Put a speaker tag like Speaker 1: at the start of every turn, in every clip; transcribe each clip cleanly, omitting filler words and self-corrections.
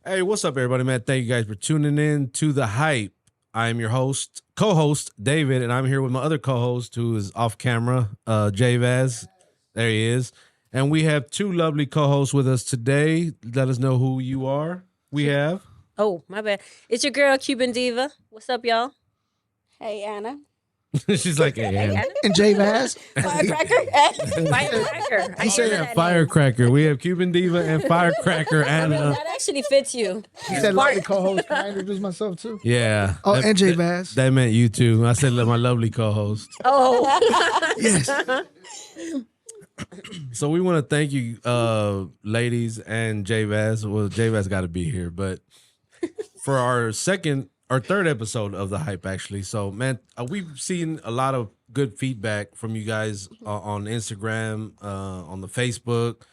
Speaker 1: Hey, what's up, everybody, man? Thank you guys for tuning in to The Hype. I am your co-host, David, and I'm here with my other co-host who is off camera, Jay Vaz. There he is. And we have two lovely co-hosts with us today. Let us know who you are. We have...
Speaker 2: Oh, my bad. It's your girl, Cuban Diva. What's up, y'all?
Speaker 3: Hey, Anna.
Speaker 1: She's like, hey, Anna.
Speaker 4: And Jay Vaz.
Speaker 3: Firecracker.
Speaker 2: Firecracker.
Speaker 1: He said Firecracker. We have Cuban Diva and Firecracker Anna.
Speaker 2: That actually fits you.
Speaker 4: He said, "Let the co-host." Can I introduce myself too?
Speaker 1: Yeah.
Speaker 4: Oh, and Jay Vaz.
Speaker 1: That meant you too. I said, my lovely co-host.
Speaker 2: Oh.
Speaker 4: Yes.
Speaker 1: So we want to thank you, ladies, and Jay Vaz. Well, Jay Vaz got to be here, but for our third episode of The Hype, actually. So, man, we've seen a lot of good feedback from you guys on Instagram, on the Facebook.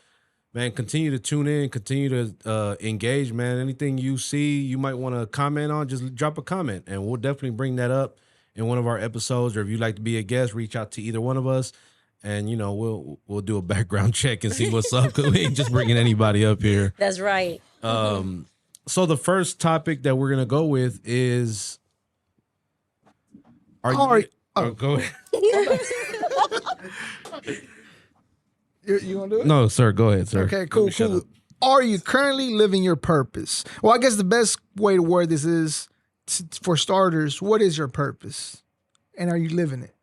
Speaker 1: Man, continue to tune in, continue to engage, man. Anything you see you might want to comment on, just drop a comment, and we'll definitely bring that up in one of our episodes. Or if you'd like to be a guest, reach out to either one of us, and we'll do a background check and see what's up. Cause we ain't just bringing anybody up here.
Speaker 2: That's right.
Speaker 1: So the first topic that we're gonna go with is, go ahead.
Speaker 4: You want to do it?
Speaker 1: No, sir. Go ahead, sir.
Speaker 4: Okay, cool.
Speaker 1: Shut
Speaker 4: Cool.
Speaker 1: up.
Speaker 4: Are you currently living your purpose? Well, I guess the best way to word this is, for starters, what is your purpose, and are you living it?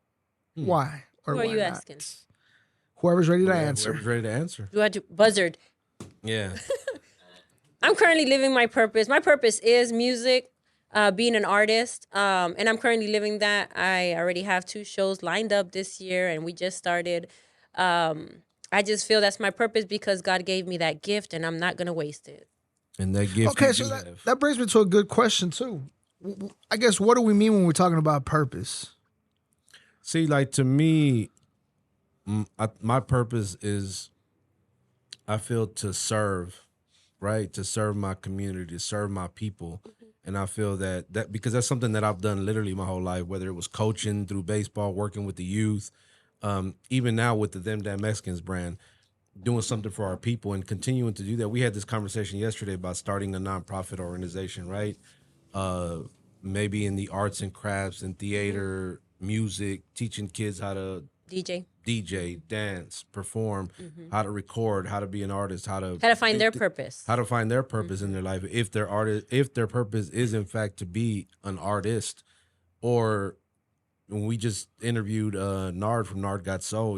Speaker 4: Why? Or
Speaker 2: Who are
Speaker 4: why
Speaker 2: you
Speaker 4: not?
Speaker 2: asking?
Speaker 4: Whoever's ready to
Speaker 1: Yeah,
Speaker 4: answer.
Speaker 1: whoever's ready to answer.
Speaker 2: Do I do buzzard?
Speaker 1: Yeah.
Speaker 2: I'm currently living my purpose. My purpose is music, being an artist, and I'm currently living that. I already have 2 shows lined up this year, and we just started. I just feel that's my purpose because God gave me that gift, and I'm not going to waste it.
Speaker 1: And that gift.
Speaker 4: Okay,
Speaker 1: you
Speaker 4: so
Speaker 1: do
Speaker 4: that,
Speaker 1: have.
Speaker 4: that brings me to a good question too. I guess, what do we mean when we're talking about purpose?
Speaker 1: See, like, to me, my purpose is, I feel, to serve, right? To serve my community, to serve my people. And I feel that because that's something that I've done literally my whole life, whether it was coaching through baseball, working with the youth, even now with the Them Damn Mexicans brand, doing something for our people and continuing to do that. We had this conversation yesterday about starting a nonprofit organization, right? Maybe in the arts and crafts and theater, music, teaching kids how to DJ, dance, perform, how to record, how to be an artist, how to
Speaker 2: Find their purpose.
Speaker 1: how to find their purpose in their life. If their purpose is in fact to be an artist. Or when we just interviewed Nard from Nard Got Soul,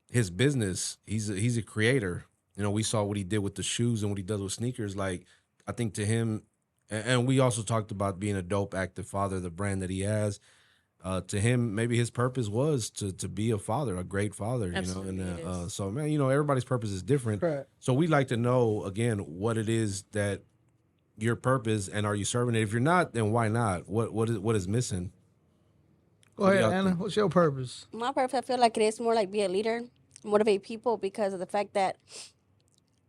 Speaker 1: his business, he's a creator. We saw what he did with the shoes and what he does with sneakers. Like, I think to him, and we also talked about being a dope, active father, the brand that he has. To him, maybe his purpose was to be a father, a great father.
Speaker 2: Absolutely, it is.
Speaker 1: So, man, everybody's purpose is different.
Speaker 4: Correct.
Speaker 1: So we'd like to know, again, what it is that your purpose, and are you serving it? If you're not, then why not? What is missing?
Speaker 4: Go ahead,
Speaker 1: y'all
Speaker 4: Anna.
Speaker 1: think?
Speaker 4: What's your purpose?
Speaker 3: My purpose, I feel like it is more like be a leader, motivate people because of the fact that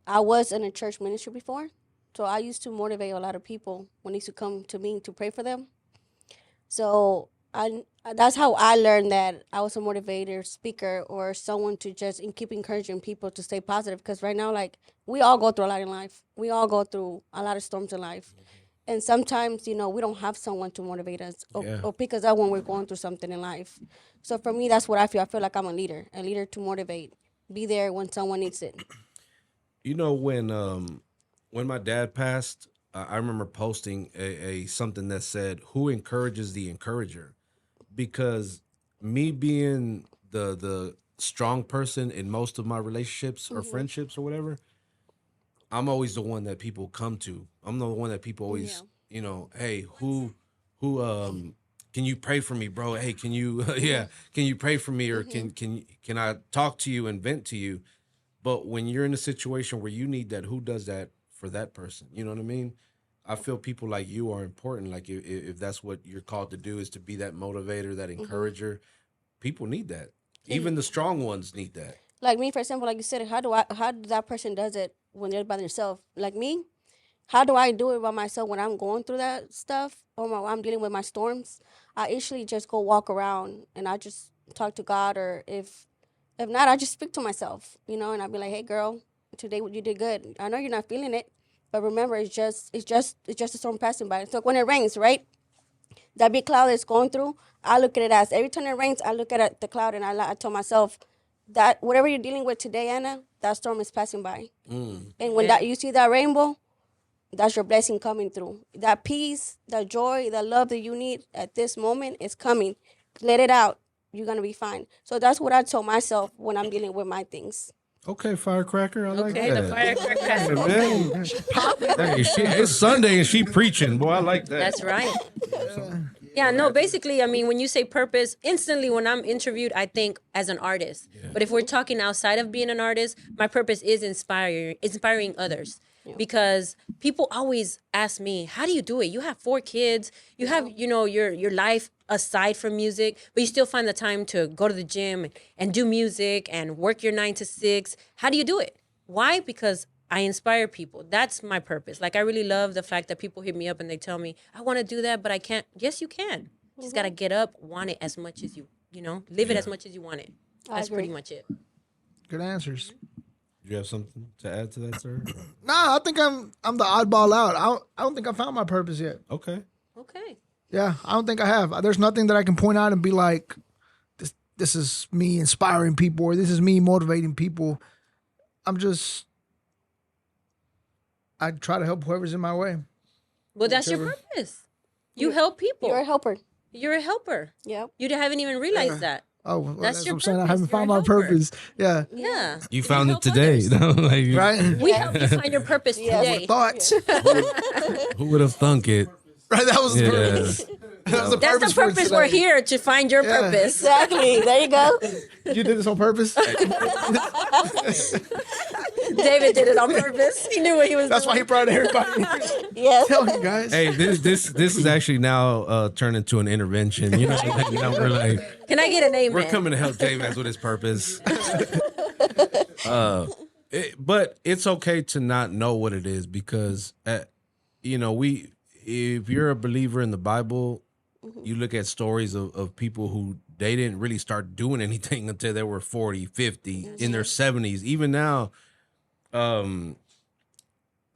Speaker 3: I was in a church ministry before. So I used to motivate a lot of people when they used to come to me to pray for them. So that's how I learned that I was a motivator, speaker, or someone to just keep encouraging people to stay positive. Because right now, like, we all go through a lot in life. We all go through a lot of storms in life. And sometimes, we don't have someone to motivate us or pick us up when we're going through something in life. So for me, that's what I feel. I feel like I'm a leader to motivate, be there when someone needs it.
Speaker 1: When my dad passed, I remember posting a something that said, "Who encourages the encourager?" Because me being the strong person in most of my relationships or friendships or whatever, I'm always the one that people come to. I'm the one that people always, hey, who can you pray for me, bro? Hey, can you can you pray for me, or can I talk to you and vent to you? But when you're in a situation where you need that, who does that for that person? You know what I mean? I feel people like you are important. Like, if that's what you're called to do, is to be that motivator, that encourager. People need that. Even the strong ones need that.
Speaker 3: Like me, for example, like you said, how that person does it when they're by themselves? Like me, how do I do it by myself when I'm going through that stuff or when I'm dealing with my storms? I usually just go walk around and I just talk to God, or if not, I just speak to myself, and I'd be like, hey, girl, today you did good. I know you're not feeling it, But remember, it's just a storm passing by. So when it rains, right? That big cloud that's going through, I look at it as every time it rains, I look at the cloud and I tell myself that whatever you're dealing with today, Anna, that storm is passing by. And when you see that rainbow, that's your blessing coming through. That peace, that joy, that love that you need at this moment is coming. Let it out. You're going to be fine. So that's what I told myself when I'm dealing with my things.
Speaker 1: Okay, firecracker. I like
Speaker 2: Okay,
Speaker 1: that.
Speaker 2: the firecracker.
Speaker 1: Man. Hey, it's Sunday and she preaching. Boy, I like that.
Speaker 2: That's right. Yeah, no, basically, I mean, when you say purpose, instantly when I'm interviewed, I think as an artist. But if we're talking outside of being an artist, my purpose is inspiring others. Because people always ask me, how do you do it? You have 4 kids, you have, your life aside from music, but you still find the time to go to the gym and do music and work your 9 to 6. How do you do it? Why? Because I inspire people. That's my purpose. Like, I really love the fact that people hit me up and they tell me, I want to do that, but I can't. Yes, you can. You just got to get up, want it as much as live it as much as you want it. That's pretty much it.
Speaker 4: Good answers.
Speaker 1: Do you have something to add to that, sir?
Speaker 4: Nah, I think I'm the oddball out. I don't think I found my purpose yet.
Speaker 1: Okay.
Speaker 2: Okay.
Speaker 4: Yeah, I don't think I have. There's nothing that I can point out and be like, this is me inspiring people or this is me motivating people. I try to help whoever's in my way.
Speaker 2: Well, that's your purpose. You help people.
Speaker 3: You're a helper.
Speaker 2: You're a helper.
Speaker 3: Yep.
Speaker 2: You haven't even realized that.
Speaker 4: Oh, well,
Speaker 2: That's
Speaker 4: that's
Speaker 2: your
Speaker 4: what I'm saying. I
Speaker 2: purpose.
Speaker 4: haven't
Speaker 2: You're
Speaker 4: found
Speaker 2: a
Speaker 4: my
Speaker 2: helper.
Speaker 4: purpose. Yeah.
Speaker 2: Yeah.
Speaker 1: You found
Speaker 2: help
Speaker 1: it today.
Speaker 2: others.
Speaker 1: Like,
Speaker 4: Right?
Speaker 2: We help you find your purpose today.
Speaker 4: Thoughts.
Speaker 1: who would have thunk it?
Speaker 4: Right? That was the
Speaker 1: Yeah.
Speaker 4: purpose. That was the
Speaker 2: That's the
Speaker 4: for
Speaker 2: purpose
Speaker 4: today.
Speaker 2: we're here to find your
Speaker 4: Yeah.
Speaker 2: purpose.
Speaker 3: Exactly. There you go.
Speaker 4: You did this on purpose?
Speaker 2: David did it on purpose. He knew what he was
Speaker 4: That's why
Speaker 2: doing.
Speaker 4: he brought everybody.
Speaker 3: Yes.
Speaker 4: Tell you guys.
Speaker 1: Hey, this is actually now turned into an intervention. We're like,
Speaker 2: Can I get an amen?
Speaker 1: we're coming to help Dave with his purpose. But it's okay to not know what it is because, if you're a believer in the Bible, you look at stories of people who they didn't really start doing anything until they were 40, 50, in their 70s. Even now,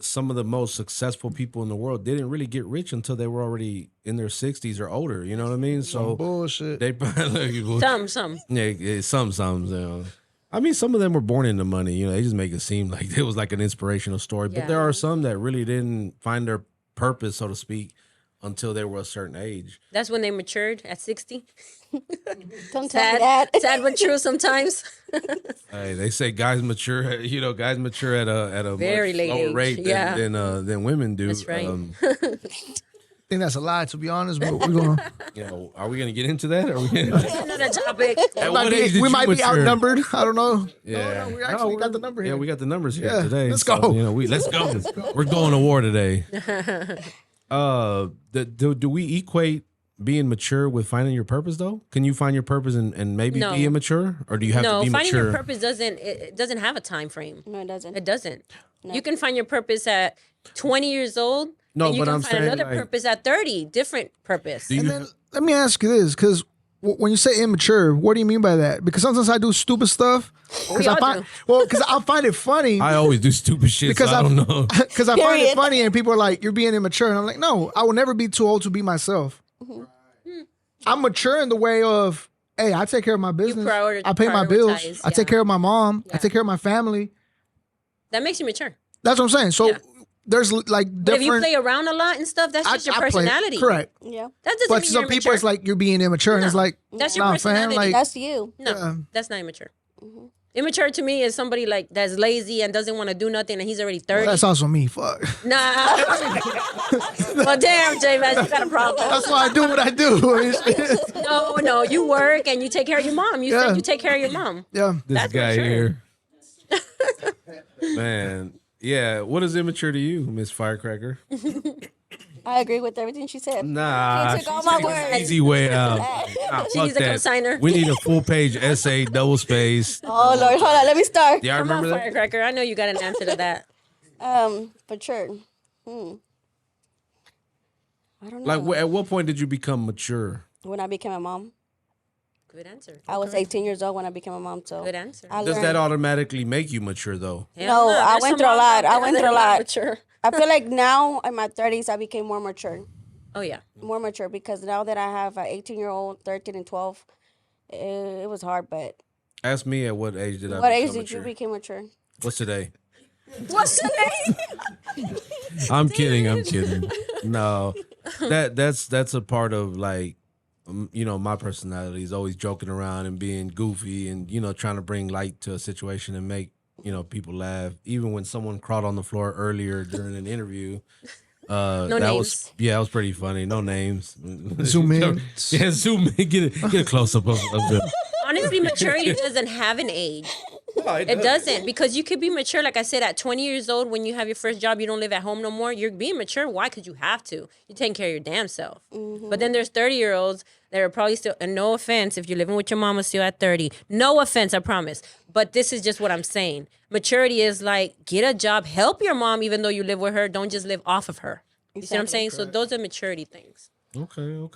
Speaker 1: some of the most successful people in the world didn't really get rich until they were already in their 60s or older. You know what I mean? So
Speaker 4: Bullshit.
Speaker 1: they probably
Speaker 2: Some.
Speaker 1: yeah, some. I mean, some of them were born into money. They just make it seem like it was like an inspirational story. But there are some that really didn't find their purpose, so to speak, until they were a certain age.
Speaker 2: That's when they matured at 60.
Speaker 3: Don't tell me that.
Speaker 2: Sad but true sometimes.
Speaker 1: Hey, they say guys mature. Guys mature at a
Speaker 2: Very
Speaker 1: much
Speaker 2: late
Speaker 1: lower
Speaker 2: age,
Speaker 1: rate
Speaker 2: yeah.
Speaker 1: than women do.
Speaker 2: That's right.
Speaker 4: I think that's a lie, to be honest, but we're going
Speaker 1: Are we gonna get into that? Are we? Gonna,
Speaker 2: Another topic.
Speaker 1: at what age did
Speaker 4: we
Speaker 1: you
Speaker 4: might be
Speaker 1: mature?
Speaker 4: outnumbered. I don't know.
Speaker 1: Yeah,
Speaker 4: No, we actually got the number here.
Speaker 1: Yeah, we got the numbers here
Speaker 4: Yeah,
Speaker 1: today.
Speaker 4: let's
Speaker 1: so,
Speaker 4: go.
Speaker 1: Let's go. We're going to war today. Do we equate being mature with finding your purpose though? Can you find your purpose and maybe
Speaker 2: No.
Speaker 1: be immature, or do you have to
Speaker 2: No,
Speaker 1: be
Speaker 2: finding
Speaker 1: mature?
Speaker 2: your purpose doesn't have a time frame.
Speaker 3: No, it doesn't.
Speaker 2: It doesn't. You can find your purpose at 20 years old.
Speaker 1: No,
Speaker 2: and you
Speaker 1: but
Speaker 2: can
Speaker 1: I'm
Speaker 2: find
Speaker 1: saying,
Speaker 2: another
Speaker 1: like-
Speaker 2: purpose at 30. Different purpose.
Speaker 1: Do you
Speaker 4: And then let me ask you this, because when you say immature, what do you mean by that? Because sometimes I do stupid stuff.
Speaker 2: We all do.
Speaker 4: Because I find it funny.
Speaker 1: I always do stupid shit,
Speaker 4: Because
Speaker 1: so I don't know.
Speaker 4: Because I find it
Speaker 3: Period.
Speaker 4: funny, and people are like, "You're being immature," and I'm like, "No, I will never be too old to be myself." I'm mature in the way of, hey, I take care of my business. I pay my bills.
Speaker 2: prioritize,
Speaker 4: I take
Speaker 2: yeah.
Speaker 4: care of my mom. I
Speaker 2: Yeah.
Speaker 4: take care of my family.
Speaker 2: That makes you mature.
Speaker 4: That's what I'm saying. So
Speaker 2: Yeah.
Speaker 4: there's like
Speaker 2: But if you
Speaker 4: different.
Speaker 2: play around a lot and stuff, that's just your
Speaker 4: I play-
Speaker 2: personality.
Speaker 4: correct.
Speaker 3: Yeah.
Speaker 2: That doesn't
Speaker 4: But
Speaker 2: mean
Speaker 4: some
Speaker 2: you're
Speaker 4: people,
Speaker 2: immature.
Speaker 4: it's like you're being immature, and it's
Speaker 2: No.
Speaker 4: like,
Speaker 2: That's your
Speaker 4: nah, fam,
Speaker 2: personality.
Speaker 4: like,
Speaker 3: That's you.
Speaker 2: No,
Speaker 4: Yeah.
Speaker 2: that's not immature. Immature to me is somebody like that's lazy and doesn't want to do nothing, and he's already 30.
Speaker 4: that's also me. Fuck.
Speaker 2: Nah. Well, damn, J-Man, you got a problem.
Speaker 4: That's why I do what I do.
Speaker 2: No, you work and you take care of your mom. You
Speaker 4: Yeah.
Speaker 2: said you take care of your mom.
Speaker 4: Yeah.
Speaker 1: This
Speaker 2: That's
Speaker 1: guy
Speaker 2: mature.
Speaker 1: here, man. Yeah, what is immature to you, Miss Firecracker?
Speaker 3: I agree with everything she said.
Speaker 1: Nah,
Speaker 3: She took all my words.
Speaker 1: easy way out. Nah,
Speaker 2: She
Speaker 1: fuck
Speaker 2: needs a
Speaker 1: that.
Speaker 2: cosigner.
Speaker 1: We need a full page essay, double space.
Speaker 3: Oh Lord, hold on, let me start.
Speaker 1: Yeah, I
Speaker 2: Come on,
Speaker 1: remember that.
Speaker 2: Firecracker. I know you got an answer to that.
Speaker 3: For sure. I don't know.
Speaker 1: Like, at what point did you become mature?
Speaker 3: When I became a mom,
Speaker 2: Good answer.
Speaker 3: I was 18 years old when I became a mom. So
Speaker 2: Good answer.
Speaker 3: I
Speaker 1: Does
Speaker 3: learned.
Speaker 1: that automatically make you mature, though?
Speaker 2: Hell
Speaker 3: No, I
Speaker 2: there's
Speaker 3: went
Speaker 2: some
Speaker 3: through a
Speaker 2: moms
Speaker 3: lot.
Speaker 2: out
Speaker 3: I
Speaker 2: there
Speaker 3: went
Speaker 2: that
Speaker 3: through a
Speaker 2: are not
Speaker 3: lot.
Speaker 2: mature.
Speaker 3: I feel like now in my 30s, I became more mature.
Speaker 2: Oh yeah.
Speaker 3: More mature because now that I have an 18-year-old, 13 and 12, it was hard. But
Speaker 1: Ask me at what age did I
Speaker 3: what age
Speaker 1: become
Speaker 3: did you
Speaker 1: mature?
Speaker 3: become mature?
Speaker 1: What's today?
Speaker 2: What's the name?
Speaker 1: I'm kidding. I'm kidding. No, that's a part of like, you know, my personality is always joking around and being goofy and you know trying to bring light to a situation and make you know people laugh. Even when someone crawled on the floor earlier during an interview,
Speaker 2: No
Speaker 1: that
Speaker 2: names.
Speaker 1: was that was pretty funny. No names.
Speaker 4: Zoom in.
Speaker 1: Yeah, zoom in. Get a close up of them.
Speaker 2: Honestly, maturity doesn't have an age. It doesn't, because you could be mature, like I said, at 20 years old when you have your first job, you don't live at home no more. You're being mature. Why? Because you have to. You're taking care of your damn self. But then there's 30-year-olds that are probably still, and no offense if you're living with your mama still at 30. No offense, I promise. But this is just what I'm saying. Maturity is like, get a job, help your mom even though you live with her. Don't just live off of her. You see what I'm saying? So those are maturity things.
Speaker 1: Okay.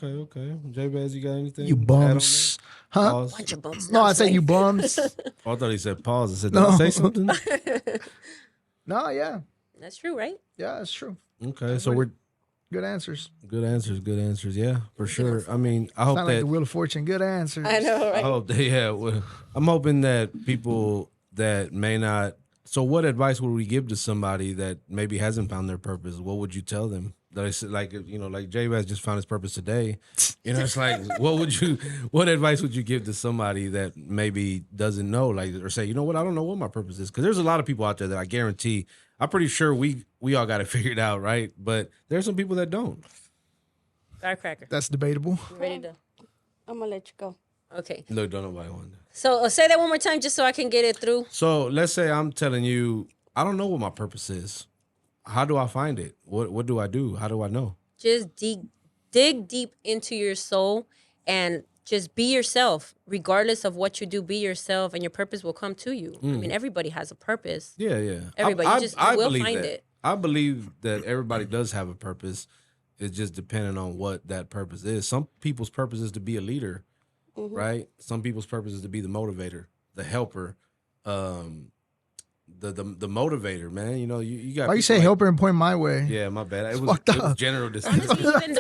Speaker 1: J-Baz, you got anything?
Speaker 4: You
Speaker 1: to add on
Speaker 4: bums.
Speaker 1: that?
Speaker 4: Huh?
Speaker 1: Pause.
Speaker 2: Bunch of bumps.
Speaker 4: No, I said you bums.
Speaker 1: Oh, I thought he said pause. I said, did I say something?
Speaker 4: No, yeah.
Speaker 2: That's true, right?
Speaker 4: Yeah, that's true.
Speaker 1: Okay, so we're
Speaker 4: Good answers.
Speaker 1: good answers. Yeah, for sure. I mean, I hope
Speaker 4: Sound like
Speaker 1: that
Speaker 4: the Wheel of Fortune. Good answers.
Speaker 2: I know,
Speaker 1: I
Speaker 2: right?
Speaker 1: hope that, well, I'm hoping that people that may not. So, what advice would we give to somebody that maybe hasn't found their purpose? What would you tell them? That it's like, you know, like J-Baz just found his purpose today. You know, it's like, what advice would you give to somebody that maybe doesn't know, like, or say, you know what, I don't know what my purpose is? Because there's a lot of people out there that I guarantee, I'm pretty sure we all got it figured out, right? But there's some people that don't.
Speaker 2: Firecracker.
Speaker 4: That's debatable.
Speaker 2: You ready to?
Speaker 3: I'm gonna let you go.
Speaker 2: Okay.
Speaker 1: No, don't nobody want that.
Speaker 2: So say that one more time just so I can get it through.
Speaker 1: So let's say I'm telling you, I don't know what my purpose is. How do I find it? What do I do? How do I know?
Speaker 2: Just dig deep into your soul and just be yourself. Regardless of what you do, be yourself and your purpose will come to you. I mean, everybody has a purpose.
Speaker 1: Yeah.
Speaker 2: Everybody, you will
Speaker 1: believe
Speaker 2: find
Speaker 1: that.
Speaker 2: it.
Speaker 1: I believe that everybody does have a purpose. It's just depending on what that purpose is. Some people's purpose is to be a leader, right? Some people's purpose is to be the motivator, the helper, the motivator, man. You know, you got.
Speaker 4: Why you say
Speaker 1: people like-
Speaker 4: helper and point my way?
Speaker 1: Yeah, my bad. It
Speaker 4: fucked
Speaker 1: was
Speaker 4: up.
Speaker 1: general discussion.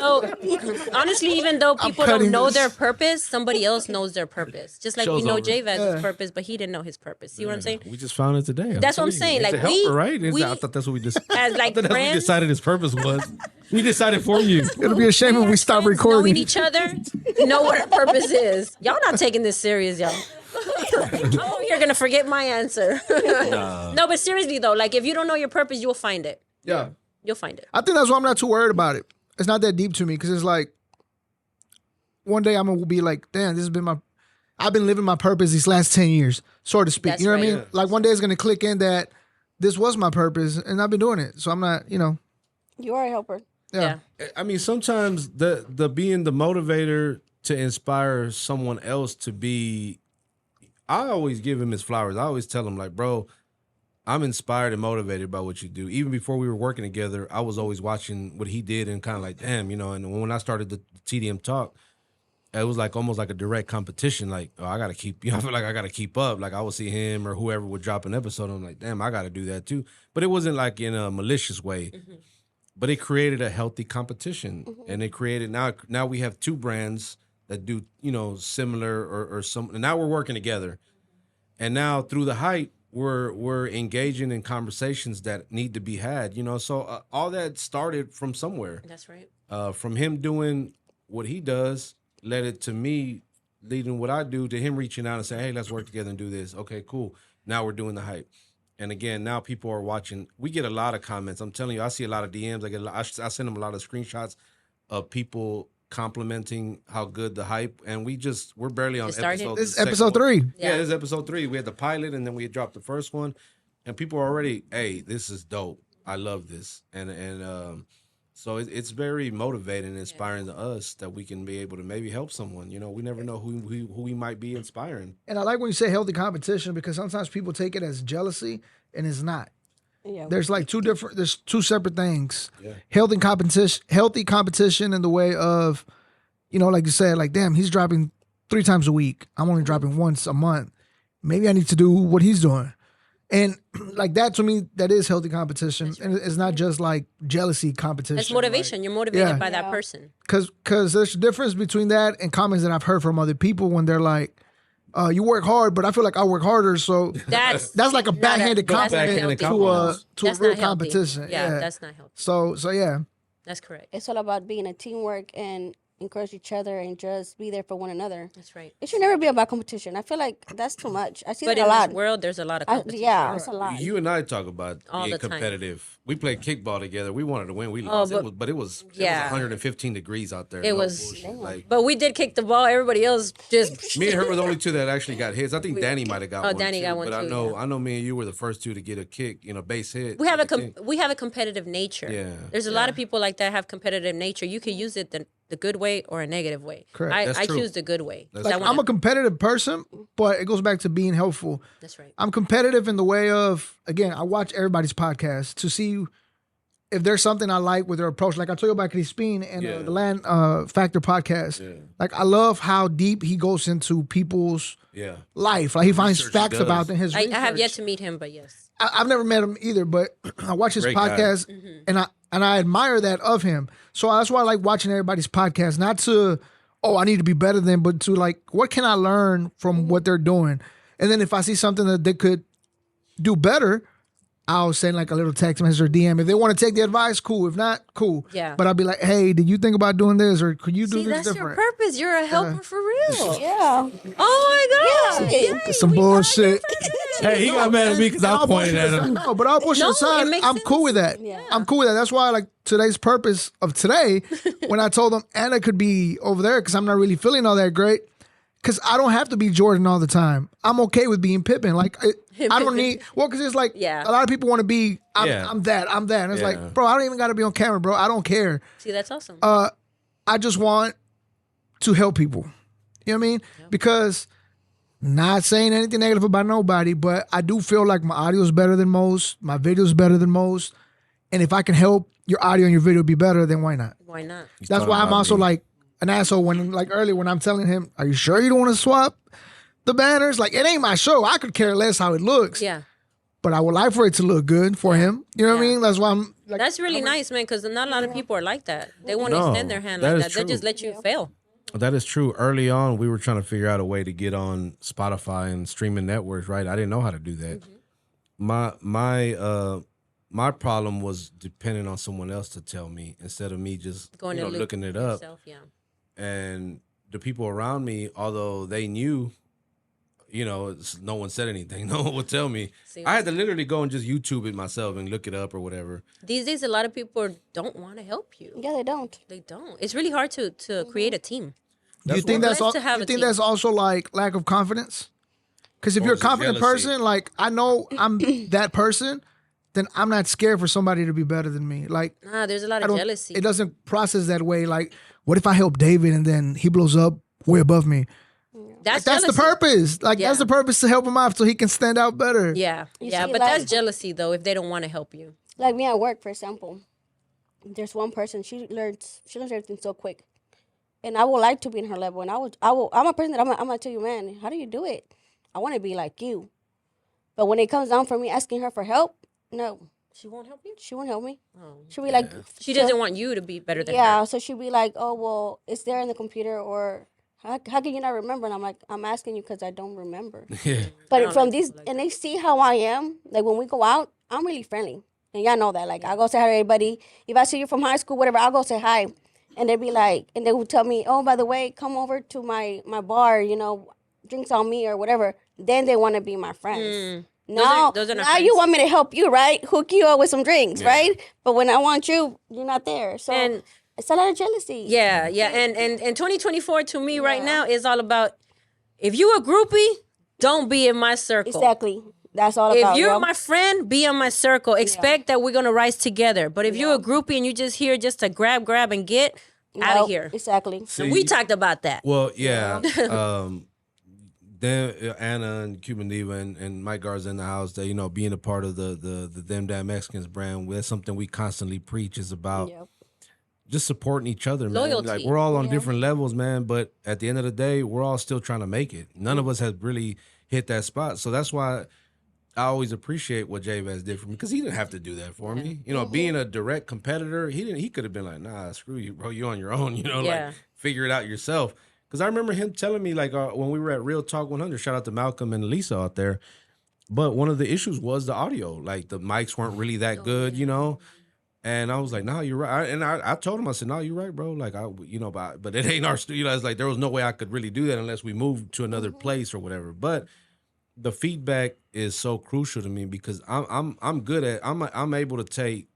Speaker 2: Honestly, even though people
Speaker 4: cutting
Speaker 2: don't know
Speaker 4: this.
Speaker 2: their purpose, somebody else knows their purpose. Just like we
Speaker 1: Show's
Speaker 2: know
Speaker 1: over.
Speaker 2: J-Vaz's
Speaker 4: Yeah.
Speaker 2: purpose, but he didn't know his purpose. See what I'm saying?
Speaker 1: We just found it today.
Speaker 2: That's what I'm
Speaker 1: telling you.
Speaker 2: saying,
Speaker 1: It's
Speaker 2: like,
Speaker 1: a helper,
Speaker 2: we-
Speaker 1: right?
Speaker 2: we-
Speaker 1: I thought that's what we just.
Speaker 2: As like
Speaker 1: that's what we
Speaker 2: friends,
Speaker 1: decided his purpose was. We decided for you.
Speaker 4: It'll be a shame if we stop
Speaker 2: friends
Speaker 4: recording.
Speaker 2: knowing each other, know what our purpose is. Y'all not taking this serious, y'all. Oh, you're gonna forget my answer. No, but seriously though, like if you don't know your purpose, you'll find it.
Speaker 4: Yeah.
Speaker 2: You'll find it.
Speaker 4: I think that's why I'm not too worried about it. It's not that deep to me because it's like one day I'm gonna be like, damn, this has been I've been living my purpose these last 10 years, so to speak.
Speaker 2: That's
Speaker 4: You know what I
Speaker 2: right.
Speaker 4: mean? Like one day it's gonna click in that this was my purpose and I've been doing it. So I'm not,
Speaker 3: You are a helper.
Speaker 4: yeah.
Speaker 1: I mean, sometimes the being the motivator to inspire someone else to be. I always give him his flowers. I always tell him like, bro, I'm inspired and motivated by what you do. Even before we were working together, I was always watching what he did and kind of like, damn, you know. And when I started the TDM talk, it was like almost like a direct competition. Like, oh, I gotta keep. I feel like I gotta keep up. Like I would see him or whoever would drop an episode. I'm like, damn, I gotta do that too. But it wasn't like in a malicious way. But it created a healthy competition, and it created now we have two brands that do similar or some. And now we're working together, and now through the hype, we're engaging in conversations that need to be had. So all that started from somewhere.
Speaker 2: That's right.
Speaker 1: From him doing what he does, led it to me leading what I do, to him reaching out and saying, "Hey, let's work together and do this." Okay, cool. Now we're doing the hype. And again, now people are watching. We get a lot of comments. I'm telling you, I see a lot of DMs. I send them a lot of screenshots of people complimenting how good the hype. And we're barely on
Speaker 2: Just started?
Speaker 1: episode.
Speaker 4: This is
Speaker 1: the second
Speaker 4: episode
Speaker 1: one.
Speaker 4: 3.
Speaker 1: Yeah, this is episode 3. We had the pilot, and then we dropped the first one, and people are already, hey, this is dope. I love this, and so it's very motivating and inspiring to us that we can be able to maybe help someone. We never know who we might be inspiring.
Speaker 4: And I like when you say healthy competition because sometimes people take it as jealousy and it's not.
Speaker 3: Yeah.
Speaker 4: There's like there's two separate things.
Speaker 1: Yeah.
Speaker 4: Healthy competition in the way of, like you said, like, damn, he's dropping 3 times a week. I'm only dropping once a month. Maybe I need to do what he's doing. And like that to me, that is healthy competition, and it's not just like jealousy competition.
Speaker 2: It's motivation. You're motivated
Speaker 4: Yeah.
Speaker 2: by that
Speaker 3: Yeah.
Speaker 2: person.
Speaker 4: Because there's a difference between that and comments that I've heard from other people when they're like, "You work hard, but I feel like I work harder." So
Speaker 2: That's
Speaker 4: like a backhanded
Speaker 2: that's not
Speaker 4: compliment
Speaker 2: healthy.
Speaker 4: to a
Speaker 2: That's
Speaker 4: real
Speaker 2: not healthy.
Speaker 4: competition.
Speaker 2: Yeah, that's not healthy.
Speaker 4: So yeah.
Speaker 2: That's correct.
Speaker 3: It's all about being a teamwork and encourage each other and just be there for one another.
Speaker 2: That's right.
Speaker 3: It should never be about competition. I feel like that's too much. I see
Speaker 2: But
Speaker 3: that a
Speaker 2: in
Speaker 3: lot.
Speaker 2: this world, there's a lot of competition.
Speaker 3: Yeah, it's a lot.
Speaker 1: You and I talk about
Speaker 2: All
Speaker 1: being
Speaker 2: the time.
Speaker 1: competitive. We played kickball together. We wanted to win. We lost.
Speaker 2: but-
Speaker 1: It was
Speaker 2: yeah.
Speaker 1: 115 degrees out there.
Speaker 2: It
Speaker 1: No
Speaker 2: was-
Speaker 1: bullshit. Like
Speaker 2: But we did kick the ball. Everybody else just
Speaker 1: me and her were the only two that actually got hits. I think Danny might have got one.
Speaker 2: Danny
Speaker 1: too,
Speaker 2: got one
Speaker 1: but
Speaker 2: too,
Speaker 1: I know me and you were the first two to get a kick, base hit.
Speaker 2: we have
Speaker 1: with the kick.
Speaker 2: we have a competitive nature.
Speaker 1: Yeah.
Speaker 2: There's a lot of people like that have competitive nature. You can use it the good way or a negative way.
Speaker 4: Correct.
Speaker 1: That's
Speaker 2: I
Speaker 1: true.
Speaker 2: choose the good way.
Speaker 1: That's
Speaker 2: I
Speaker 1: true.
Speaker 2: wanna-
Speaker 4: I'm a competitive person, but it goes back to being helpful.
Speaker 2: That's right.
Speaker 4: I'm competitive in the way of, again, I watch everybody's podcast to see if there's something I like with their approach. Like I told you about Crispin and
Speaker 1: Yeah.
Speaker 4: the Land Factor podcast.
Speaker 1: Yeah.
Speaker 4: Like I love how deep he goes into people's
Speaker 1: Yeah.
Speaker 4: life. Like he finds
Speaker 1: Research he
Speaker 4: facts
Speaker 1: does.
Speaker 4: about them. His
Speaker 2: I have yet
Speaker 4: research.
Speaker 2: to meet him, but yes.
Speaker 4: I've never met him either, but I watch his
Speaker 1: Great guy.
Speaker 4: podcast and I admire that of him. So that's why I like watching everybody's podcast, not to, oh, I need to be better than, but to like, what can I learn from what they're doing? And then if I see something that they could do better, I'll send like a little text message or DM. If they want to take the advice, cool. If not, cool.
Speaker 2: Yeah.
Speaker 4: But I'll be like, hey, did you think about doing this? Or could you do
Speaker 2: See,
Speaker 4: this
Speaker 2: that's your
Speaker 4: different?
Speaker 2: purpose. You're a helper for real.
Speaker 3: Yeah.
Speaker 2: Oh my gosh.
Speaker 3: Yeah.
Speaker 2: Yay,
Speaker 4: Some
Speaker 2: we got
Speaker 4: bullshit.
Speaker 2: it.
Speaker 5: Hey, he got mad at me because I pointed at him.
Speaker 4: No, but all bullshit
Speaker 2: No,
Speaker 4: aside,
Speaker 2: it makes
Speaker 4: I'm
Speaker 2: sense.
Speaker 4: cool with that.
Speaker 3: Yeah.
Speaker 4: I'm cool with that. That's why, like, today's purpose of today, when I told them Anna could be over there because I'm not really feeling all that great, because I don't have to be Jordan all the time. I'm okay with being Pippen. Like, I don't need, well, because it's like,
Speaker 2: Yeah.
Speaker 4: a lot of people want to be,
Speaker 1: Yeah.
Speaker 4: I'm that. And it's
Speaker 1: Yeah.
Speaker 4: like, bro, I don't even got to be on camera, bro. I don't care.
Speaker 2: See, that's awesome.
Speaker 4: I just want to help people. You know what I mean? Because not saying anything negative about nobody, but I do feel like my audio is better than most, my video is better than most. And if I can help your audio and your video be better, then why not?
Speaker 2: Why not?
Speaker 4: That's why I'm also like an asshole when, like earlier, when I'm telling him, are you sure you don't want to swap the banners? Like, it ain't my show. I could care less how it looks.
Speaker 2: Yeah.
Speaker 4: But I would like for it to look good for him. You know what I
Speaker 2: Yeah.
Speaker 4: mean? That's why I'm like,
Speaker 2: That's really nice, man, because not a lot of people are like that. They won't
Speaker 1: No,
Speaker 2: extend their hand
Speaker 1: that
Speaker 2: like
Speaker 1: is
Speaker 2: that. They
Speaker 1: true.
Speaker 2: just let you fail.
Speaker 1: That is true. Early on, we were trying to figure out a way to get on Spotify and streaming networks, right? I didn't know how to do that. My problem was depending on someone else to tell me instead of me just
Speaker 2: Going to look
Speaker 1: looking it up.
Speaker 2: yourself, yeah.
Speaker 1: And the people around me, although they knew, no one said anything. No one would tell me.
Speaker 2: See,
Speaker 1: I had to literally go and just YouTube it myself and look it up or whatever.
Speaker 2: These days, a lot of people don't want to help you.
Speaker 3: Yeah, they don't.
Speaker 2: They don't. It's really hard to create a team.
Speaker 4: do you think
Speaker 2: we're
Speaker 4: that's
Speaker 2: blessed
Speaker 4: all,
Speaker 2: to have
Speaker 4: you
Speaker 2: a
Speaker 4: think
Speaker 2: team.
Speaker 4: that's also like lack of confidence? Because if
Speaker 1: Or
Speaker 4: you're a
Speaker 1: is it
Speaker 4: confident
Speaker 1: jealousy?
Speaker 4: person, like I know I'm that person, then I'm not scared for somebody to be better than me. Like
Speaker 2: Nah, there's a lot
Speaker 4: I
Speaker 2: of
Speaker 4: don't,
Speaker 2: jealousy.
Speaker 4: it doesn't process that way. Like, what if I help David and then he blows up way above me?
Speaker 2: That's
Speaker 4: That's the
Speaker 2: jealousy.
Speaker 4: purpose. Like
Speaker 2: Yeah.
Speaker 4: that's the purpose, to help him out so he can stand out better.
Speaker 2: Yeah,
Speaker 3: You
Speaker 2: yeah,
Speaker 3: see,
Speaker 2: but
Speaker 3: like-
Speaker 2: that's jealousy though. If they don't want to help you,
Speaker 3: Like me at work, for example. There's one person, she learns everything so quick. And I would like to be in her level. And I'm a person that I'm gonna tell you, man, how do you do it? I want to be like you. But when it comes down for me asking her for help, no,
Speaker 2: she won't help you.
Speaker 3: she won't help me.
Speaker 2: Oh.
Speaker 3: She'll be like,
Speaker 2: She doesn't want you to be better than
Speaker 3: yeah,
Speaker 2: her.
Speaker 3: so she'll be like, oh, well, it's there in the computer, or how can you not remember? And I'm like, I'm asking you because I don't remember.
Speaker 1: Yeah.
Speaker 3: But
Speaker 2: don't
Speaker 3: from
Speaker 2: like
Speaker 3: these,
Speaker 2: people like
Speaker 3: and they see how I am, like when we go out, I'm really friendly. And y'all know that. Like, I go say hi to everybody. If I see you from high school, whatever, I'll go say hi. And they'd be like, and they would tell me, oh, by the way, come over to my bar, drinks on me or whatever. Then they want to be my friends. Now,
Speaker 2: those are not
Speaker 3: now you
Speaker 2: friends.
Speaker 3: want me to help you, right? Hook you up with some drinks,
Speaker 1: Yeah.
Speaker 3: right? But when I want you, you're not there. So
Speaker 2: And-
Speaker 3: it's a lot of jealousy.
Speaker 2: Yeah, yeah, and 2024 to me right now is all about if you a groupie, don't be in my circle.
Speaker 3: Exactly. That's all
Speaker 2: If
Speaker 3: about
Speaker 2: you're
Speaker 3: yo.
Speaker 2: my friend, be in my circle. Expect that we're gonna rise together. But if you're a groupie and you just here just to grab and get out
Speaker 3: Nope,
Speaker 2: of here,
Speaker 3: Exactly.
Speaker 2: and we talked about that.
Speaker 1: Well, yeah. Then Anna and Cuban Diva and Mike Garza in the house, that being a part of the Them Damn Mexicans brand, that's something we constantly preach is about
Speaker 3: Yep.
Speaker 1: just supporting each other, man.
Speaker 2: Loyalty.
Speaker 1: Like we're all on different levels, man. But at the end of the day, we're all still trying to make it. None of us have really hit that spot, so that's why I always appreciate what Jabez did for me because he didn't have to do that for me. You know, being a direct competitor, he could have been like, nah, screw you, bro. You on your own. You know,
Speaker 2: Yeah.
Speaker 1: like figure it out yourself. Because I remember him telling me like when we were at Real Talk 100. Shout out to Malcolm and Lisa out there. But one of the issues was the audio. Like the mics weren't really that good. You know. And I was like, "No, you're right." I told him, I said, "No, you're right, bro. Like, but it ain't our studio. It's like there was no way I could really do that unless we moved to another place or whatever." But the feedback is so crucial to me because I'm good at I'm able to take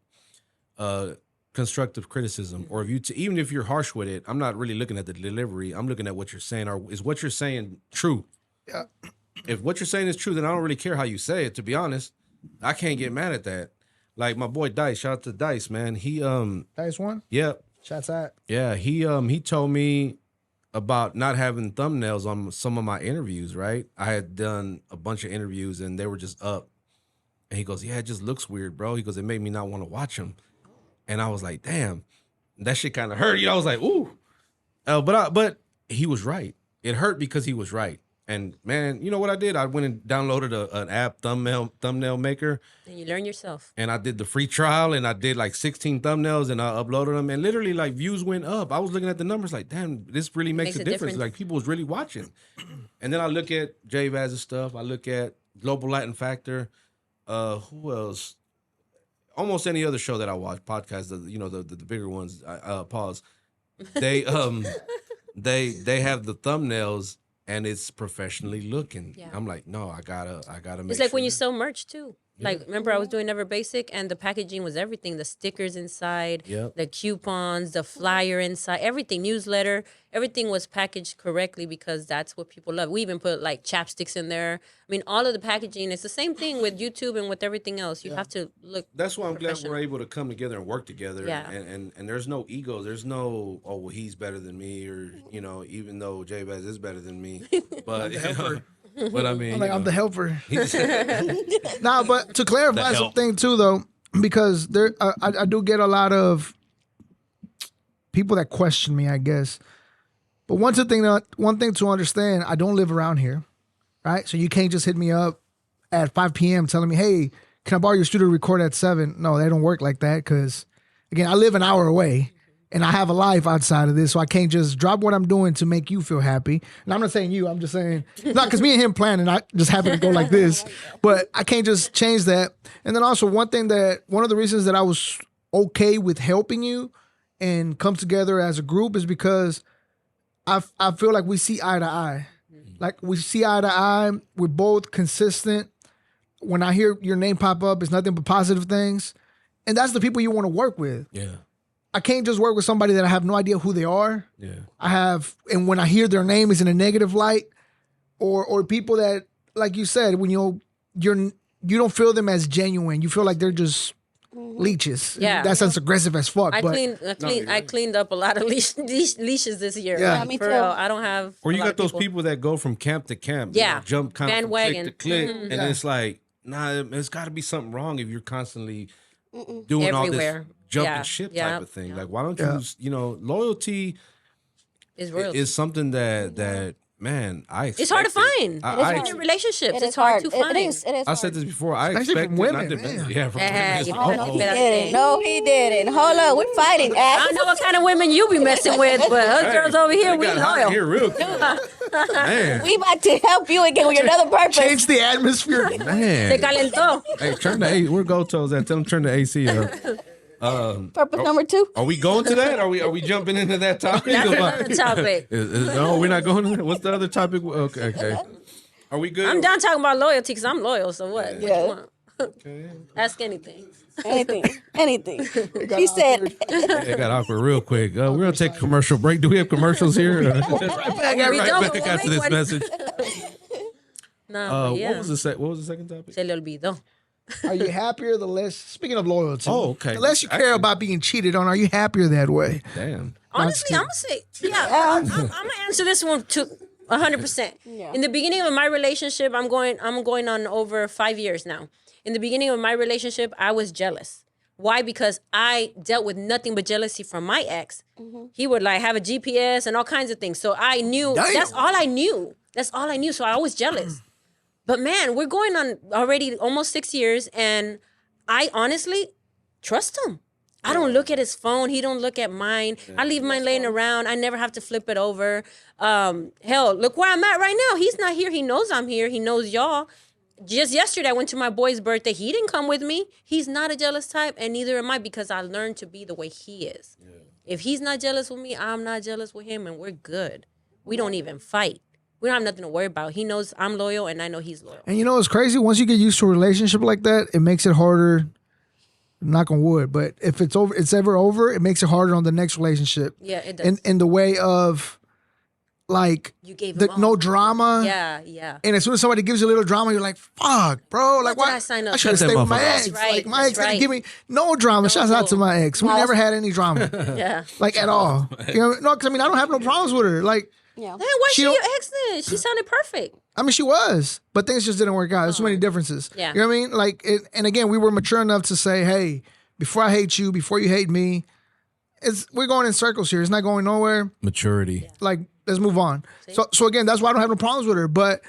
Speaker 1: constructive criticism, or if even if you're harsh with it, I'm not really looking at the delivery. I'm looking at what you're saying. Or is what you're saying true?
Speaker 4: Yeah.
Speaker 1: If what you're saying is true, then I don't really care how you say it. To be honest, I can't get mad at that. Like my boy Dice, shout out to Dice, man. He
Speaker 4: Nice one.
Speaker 1: yeah,
Speaker 4: Shots out.
Speaker 1: yeah. He told me about not having thumbnails on some of my interviews, right? I had done a bunch of interviews and they were just up. And he goes, "Yeah, it just looks weird, bro." He goes, "It made me not want to watch them." And I was like, "Damn." That shit kind of hurt. You know, I was like, "Ooh." But he was right. It hurt because he was right. And man, you know what I did? I went and downloaded an app, thumbnail maker,
Speaker 2: And you learn yourself.
Speaker 1: and I did the free trial, and I did like 16 thumbnails, and I uploaded them, and literally like views went up. I was looking at the numbers like, damn, this really makes a difference. Like people was really watching. And then I look at Jay Vaz's stuff. I look at Global Latin Factor. Who else? Almost any other show that I watch, podcast, the bigger ones. Pause. They they have the thumbnails. And it's professionally looking.
Speaker 2: Yeah.
Speaker 1: I'm like, no, I gotta make
Speaker 2: It's like when
Speaker 1: sure.
Speaker 2: you sell merch too. Like, remember I was doing Never Basic and the packaging was everything. The stickers inside,
Speaker 1: Yep.
Speaker 2: the coupons, the flyer inside, everything, newsletter, everything was packaged correctly because that's what people love. We even put like chapsticks in there. I mean, all of the packaging, it's the same thing with YouTube and with everything else. You have to look.
Speaker 1: That's why I'm glad
Speaker 2: professional.
Speaker 1: we're able to come together and work together.
Speaker 2: Yeah.
Speaker 1: And there's no ego. There's no, oh, well, he's better than me, or even though Jay Baz is better than me. But but I mean,
Speaker 4: I'm the helper.
Speaker 1: he's-
Speaker 4: Nah, but to clarify
Speaker 1: The help.
Speaker 4: something too, though, because I do get a lot of people that question me, I guess. But one thing to understand, I don't live around here, right? So you can't just hit me up at 5 p.m. telling me, "Hey, can I borrow your studio to record at 7?" No, they don't work like that because, again, I live an hour away. And I have a life outside of this, so I can't just drop what I'm doing to make you feel happy. And I'm not saying you, I'm just saying, not because me and him planning, I just happen to go like this. But I can't just change that. And then also one of the reasons that I was okay with helping you and come together as a group is because I feel like we see eye to eye. Like we see eye to eye. We're both consistent. When I hear your name pop up, it's nothing but positive things. And that's the people you want to work with.
Speaker 1: yeah,
Speaker 4: I can't just work with somebody that I have no idea who they are.
Speaker 1: yeah.
Speaker 4: And when I hear their name is in a negative light, or people that, like you said, when you don't feel them as genuine, you feel like they're just leeches.
Speaker 2: Yeah.
Speaker 4: That sounds aggressive as fuck.
Speaker 2: I
Speaker 4: but
Speaker 2: cleaned up a lot of leashes this year.
Speaker 4: Yeah.
Speaker 2: Like,
Speaker 3: Me
Speaker 2: for
Speaker 3: too.
Speaker 2: real. I don't have.
Speaker 1: Or you
Speaker 2: a lot
Speaker 1: got
Speaker 2: of
Speaker 1: those people that go from camp to camp.
Speaker 2: Yeah.
Speaker 1: Jump kind of from
Speaker 2: Bandwagon.
Speaker 1: click to click.
Speaker 2: Mhm.
Speaker 1: And it's like, nah, there's got to be something wrong if you're constantly doing
Speaker 2: Everywhere.
Speaker 1: all this jumping
Speaker 2: Yeah.
Speaker 1: ship
Speaker 2: Yeah.
Speaker 1: type of thing. Like, why don't
Speaker 4: Yeah.
Speaker 1: loyalty
Speaker 2: Is real.
Speaker 1: is something that man, I expected.
Speaker 2: It's hard to find.
Speaker 1: I
Speaker 2: In relationships,
Speaker 3: It
Speaker 2: it's
Speaker 3: is
Speaker 2: hard to find.
Speaker 3: It is. It is.
Speaker 1: I said this before. I
Speaker 4: Especially
Speaker 1: expected
Speaker 4: from women,
Speaker 1: not to
Speaker 4: man.
Speaker 1: yeah, from
Speaker 2: Yeah,
Speaker 1: women.
Speaker 2: you
Speaker 3: Oh, no,
Speaker 2: Oh.
Speaker 3: he didn't. No, he didn't. Hold up, we're fighting.
Speaker 2: I don't know what kind of women you be messing with, but us girls over here,
Speaker 1: It
Speaker 2: we
Speaker 1: got hot
Speaker 2: loyal.
Speaker 1: here real quick. Man,
Speaker 3: We about to help you again with another purpose.
Speaker 4: change the atmosphere.
Speaker 2: Se
Speaker 1: man.
Speaker 2: calentó.
Speaker 1: Hey, turn the AC. Where Go Toes at? Tell them turn the AC up.
Speaker 3: Purpose number 2.
Speaker 1: Are we going to that? Are we jumping into that topic?
Speaker 2: That's another topic.
Speaker 1: No, we're not going to that. What's the other topic? Okay. Are we good?
Speaker 2: I'm done talking about loyalty because I'm loyal. So what? What
Speaker 3: Yeah.
Speaker 2: you want? Ask anything.
Speaker 3: Anything. He said,
Speaker 1: It got awkward real quick. We're going to take a commercial break. Do we have commercials here?
Speaker 2: We
Speaker 1: right
Speaker 2: don't,
Speaker 1: back
Speaker 2: but we'll
Speaker 1: after
Speaker 2: make
Speaker 1: this
Speaker 2: one.
Speaker 1: message.
Speaker 2: No, but yeah.
Speaker 1: What was the second topic?
Speaker 2: Se le olvidó.
Speaker 4: Are you happier the less? Speaking of loyalty.
Speaker 1: Oh, okay.
Speaker 4: The less you care
Speaker 1: Actually-
Speaker 4: about being cheated on, are you happier that way?
Speaker 1: Damn.
Speaker 2: Honestly, I'm gonna say, I'm gonna answer this one to 100%.
Speaker 3: Yeah.
Speaker 2: In the beginning of my relationship, I'm going on over 5 years now. In the beginning of my relationship, I was jealous. Why? Because I dealt with nothing but jealousy from my ex. He would like have a GPS and all kinds of things. So I knew
Speaker 4: Damn.
Speaker 2: that's all I knew. So I was jealous. But man, we're going on already almost 6 years, and I honestly trust him. I don't look at his phone. He don't look at mine. I leave mine laying around. I never have to flip it over. Hell, look where I'm at right now. He's not here. He knows I'm here. He knows y'all. Just yesterday, I went to my boy's birthday. He didn't come with me. He's not a jealous type, and neither am I, because I learned to be the way he is. Yeah. If he's not jealous with me, I'm not jealous with him, and we're good. We don't even fight. We don't have nothing to worry about. He knows I'm loyal, and I know he's loyal.
Speaker 4: And you know what's crazy? Once you get used to a relationship like that, it makes it harder. Knock on wood, but if it's ever over, it makes it harder on the next relationship.
Speaker 2: Yeah, it does.
Speaker 4: In the way of, like,
Speaker 2: you gave him
Speaker 4: no drama.
Speaker 2: Yeah.
Speaker 4: And as soon as somebody gives you a little drama, you're like, "Fuck, bro! Like, why?
Speaker 2: I sign up
Speaker 4: I should have stayed with my ex.
Speaker 2: Right,
Speaker 4: like, my ex didn't
Speaker 2: right.
Speaker 4: give me no drama. Shouts out to my ex. We never had any drama.
Speaker 2: Yeah.
Speaker 4: Like, at all. You know, no, because I mean, I don't have no problems with her. Like,
Speaker 3: Yeah.
Speaker 2: Then why she your ex then? She sounded perfect.
Speaker 4: I mean, she was, but things just didn't work out. There's so many differences.
Speaker 2: Yeah.
Speaker 4: You know what I mean? Like, and again, we were mature enough to say, hey, before I hate you, before you hate me, we're going in circles here. It's not going nowhere.
Speaker 1: Maturity.
Speaker 2: Yeah.
Speaker 4: Like, let's move on. So again, that's why I don't have no problems with her. But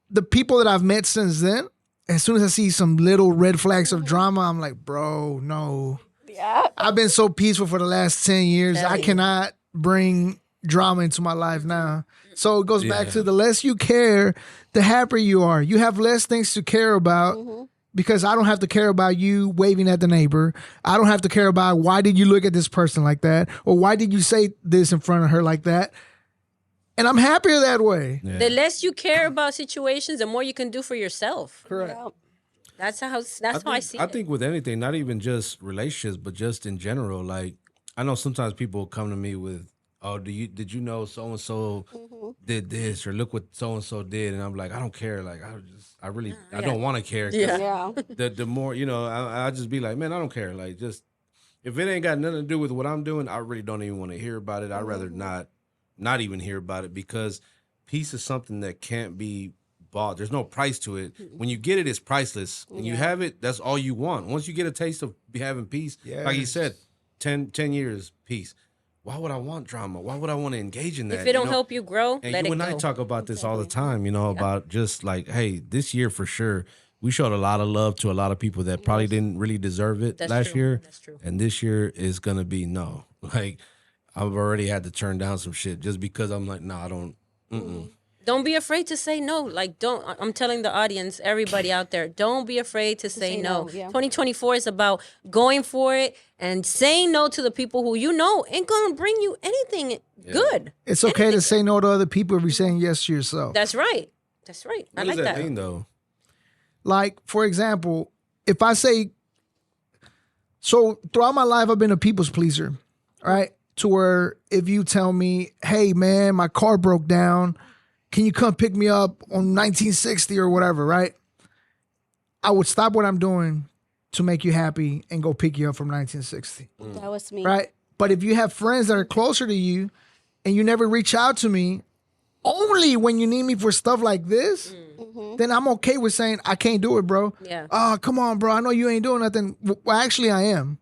Speaker 4: the people that I've met since then, as soon as I see some little red flags of drama, I'm like, bro, no.
Speaker 3: Yeah.
Speaker 4: I've been so peaceful for the last 10 years.
Speaker 2: Hell
Speaker 4: I
Speaker 2: yeah.
Speaker 4: cannot bring drama into my life now. So it goes back to the less you care, the happier you are. You have less things to care about because I don't have to care about you waving at the neighbor. I don't have to care about why did you look at this person like that, or why did you say this in front of her like that. And I'm happier that way.
Speaker 1: Yeah.
Speaker 2: The less you care about situations, the more you can do for yourself.
Speaker 4: Correct.
Speaker 3: Yeah.
Speaker 2: That's how I see it.
Speaker 1: I think with anything, not even just relationships, but just in general. Like, I know sometimes people come to me with, "Oh, did you know so and so did this, or look what so and so did?" And I'm like, I don't care. Like, I don't want to care. 'Cause
Speaker 3: Yeah.
Speaker 1: the more, I just be like, man, I don't care. Like, just if it ain't got nothing to do with what I'm doing, I really don't even want to hear about it. I'd rather not even hear about it, because peace is something that can't be bought. There's no price to it. When you get it, it's priceless. When you have it, that's all you want. Once you get a taste of having peace, like you said, 10 years peace. Why would I want drama? Why would I want to engage in that?
Speaker 2: If it don't help you grow,
Speaker 1: And
Speaker 2: let
Speaker 1: you
Speaker 2: it
Speaker 1: and
Speaker 2: go.
Speaker 1: I talk about this all the time, about just like, hey, this year for sure, we showed a lot of love to a lot of people that probably didn't really deserve it
Speaker 2: That's
Speaker 1: last
Speaker 2: true.
Speaker 1: year.
Speaker 2: That's true.
Speaker 1: And this year is going to be no. Like, I've already had to turn down some shit just because I'm like, no, I don't.
Speaker 2: Don't be afraid to say no. Like, I'm telling the audience, everybody out there, don't be afraid to say no.
Speaker 3: no, yeah.
Speaker 2: 2024 is about going for it and saying no to the people who you know ain't gonna bring you anything good.
Speaker 4: It's okay to say no to other people if you're saying yes to yourself.
Speaker 2: That's right. That's right. I
Speaker 1: What
Speaker 2: like
Speaker 1: does that
Speaker 2: that.
Speaker 1: mean, though?
Speaker 4: Like, for example, if I say, so throughout my life, I've been a people's pleaser, right? To where if you tell me, hey, man, my car broke down, can you come pick me up on 1960 or whatever, right? I would stop what I'm doing to make you happy and go pick you up from 1960,
Speaker 3: That was me.
Speaker 4: right? But if you have friends that are closer to you and you never reach out to me, only when you need me for stuff like this, then I'm okay with saying, I can't do it, bro.
Speaker 2: Yeah.
Speaker 4: Oh, come on, bro. I know you ain't doing nothing. Well, actually, I am.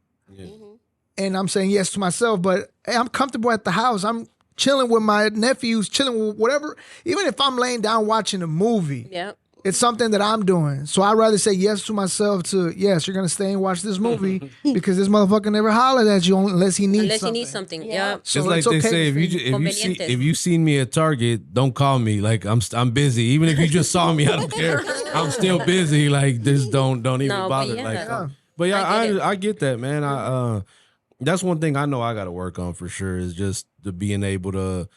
Speaker 4: And I'm saying yes to myself, but hey, I'm comfortable at the house. I'm chilling with my nephews, chilling with whatever. Even if I'm laying down watching a movie,
Speaker 2: Yeah.
Speaker 4: it's something that I'm doing. So I'd rather say yes to myself to, yes, you're going to stay and watch this movie because this motherfucker never hollered at you unless he needs something.
Speaker 2: Yeah.
Speaker 4: So
Speaker 1: It's like
Speaker 4: it's
Speaker 1: they
Speaker 4: okay
Speaker 1: say,
Speaker 4: with me.
Speaker 1: if you seen me at Target, don't call me. Like, I'm busy. Even if you just saw me, I don't care. I'm still busy. Like, just don't even
Speaker 2: No, but
Speaker 1: bother.
Speaker 2: yeah.
Speaker 1: Like,
Speaker 2: Yeah.
Speaker 1: but yeah,
Speaker 2: I get it.
Speaker 1: I get that, man. That's one thing I know I got to work on for sure, is just the being able to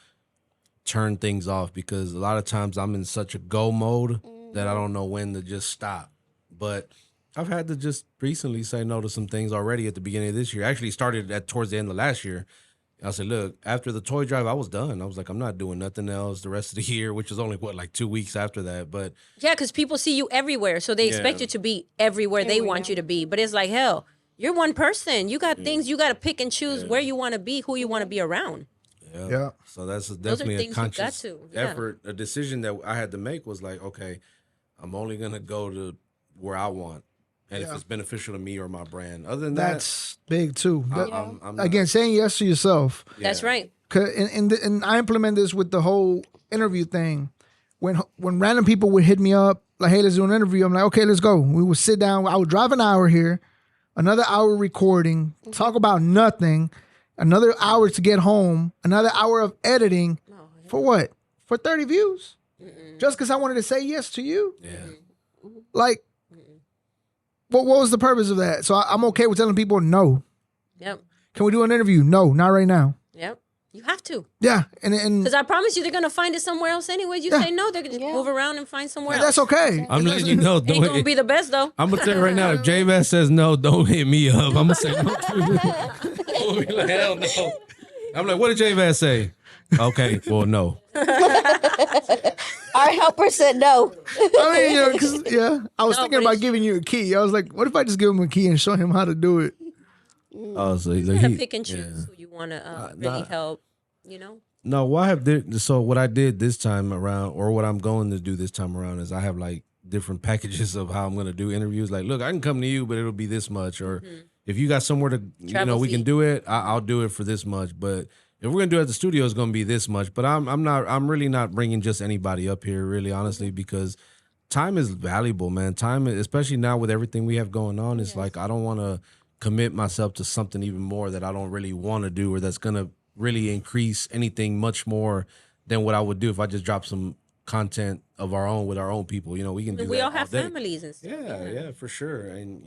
Speaker 1: turn things off, because a lot of times I'm in such a go mode that I don't know when to just stop. But I've had to just recently say no to some things already at the beginning of this year. Actually started towards the end of last year. I said, look, after the toy drive, I was done. I was like, I'm not doing nothing else the rest of the year, which is only, like 2 weeks after that. But
Speaker 2: Yeah, because people see you everywhere, so they expect you to be everywhere they want you to be. But it's like, hell, you're one person. You got things you got to pick and choose where you want to be, who you want to be around.
Speaker 4: Yeah.
Speaker 1: so that's
Speaker 2: are
Speaker 1: definitely a
Speaker 2: things you got
Speaker 1: conscious
Speaker 2: to, yeah.
Speaker 1: effort. A decision that I had to make was like, okay, I'm only going to go to where I want. And if it's beneficial to me or my brand. Other than
Speaker 4: That's big too.
Speaker 1: I'm not-
Speaker 4: Again, saying yes to yourself.
Speaker 2: That's right.
Speaker 4: And I implement this with the whole interview thing. when random people would hit me up, like, hey, let's do an interview, I'm like, okay, let's go. We would sit down. I would drive an hour here, another hour recording, talk about nothing, another hour to get home, another hour of editing. For what? For 30 views? Just because I wanted to say yes to you?
Speaker 1: Yeah.
Speaker 4: Like, what was the purpose of that? So I'm okay with telling people no.
Speaker 2: Yep.
Speaker 4: Can we do an interview? No, not right now.
Speaker 2: Yep. You have to.
Speaker 4: Yeah, and
Speaker 2: Because I promise you, they're going to find it somewhere else anyway. You say no, they're going to just move around and find somewhere else.
Speaker 4: that's okay.
Speaker 1: I'm letting you know.
Speaker 2: Ain't going to be the best, though.
Speaker 1: I'm gonna tell you right now. If J-Bass says no, don't hit me up. I'm gonna say no too. I'm gonna be like, hell no. I'm like, what did J-Bass say? Okay, well, no.
Speaker 3: Our helper said no.
Speaker 4: I mean, 'cause, I was thinking about giving you a key. I was like, what if I just give him a key and show him how to do it?
Speaker 1: Oh, so
Speaker 2: You got to pick and choose who you want to really help, you know?
Speaker 1: No, what I have so what I did this time around, or what I'm going to do this time around, is I have like different packages of how I'm going to do interviews. Like, look, I can come to you, but it'll be this much. Or if you got somewhere to,
Speaker 2: Travel
Speaker 1: we
Speaker 2: fee.
Speaker 1: can do it. I'll do it for this much. But if we're gonna do it at the studio, it's gonna be this much. But I'm really not bringing just anybody up here, really, honestly, because time is valuable, man. Time, especially now with everything we have going on, is like I don't want to commit myself to something even more that I don't really want to do, or that's gonna really increase anything much more than what I would do if I just drop some content of our own with our own people. You know, we can do
Speaker 2: We
Speaker 1: that
Speaker 2: all have
Speaker 1: day.
Speaker 2: families and stuff.
Speaker 1: Yeah, for sure. And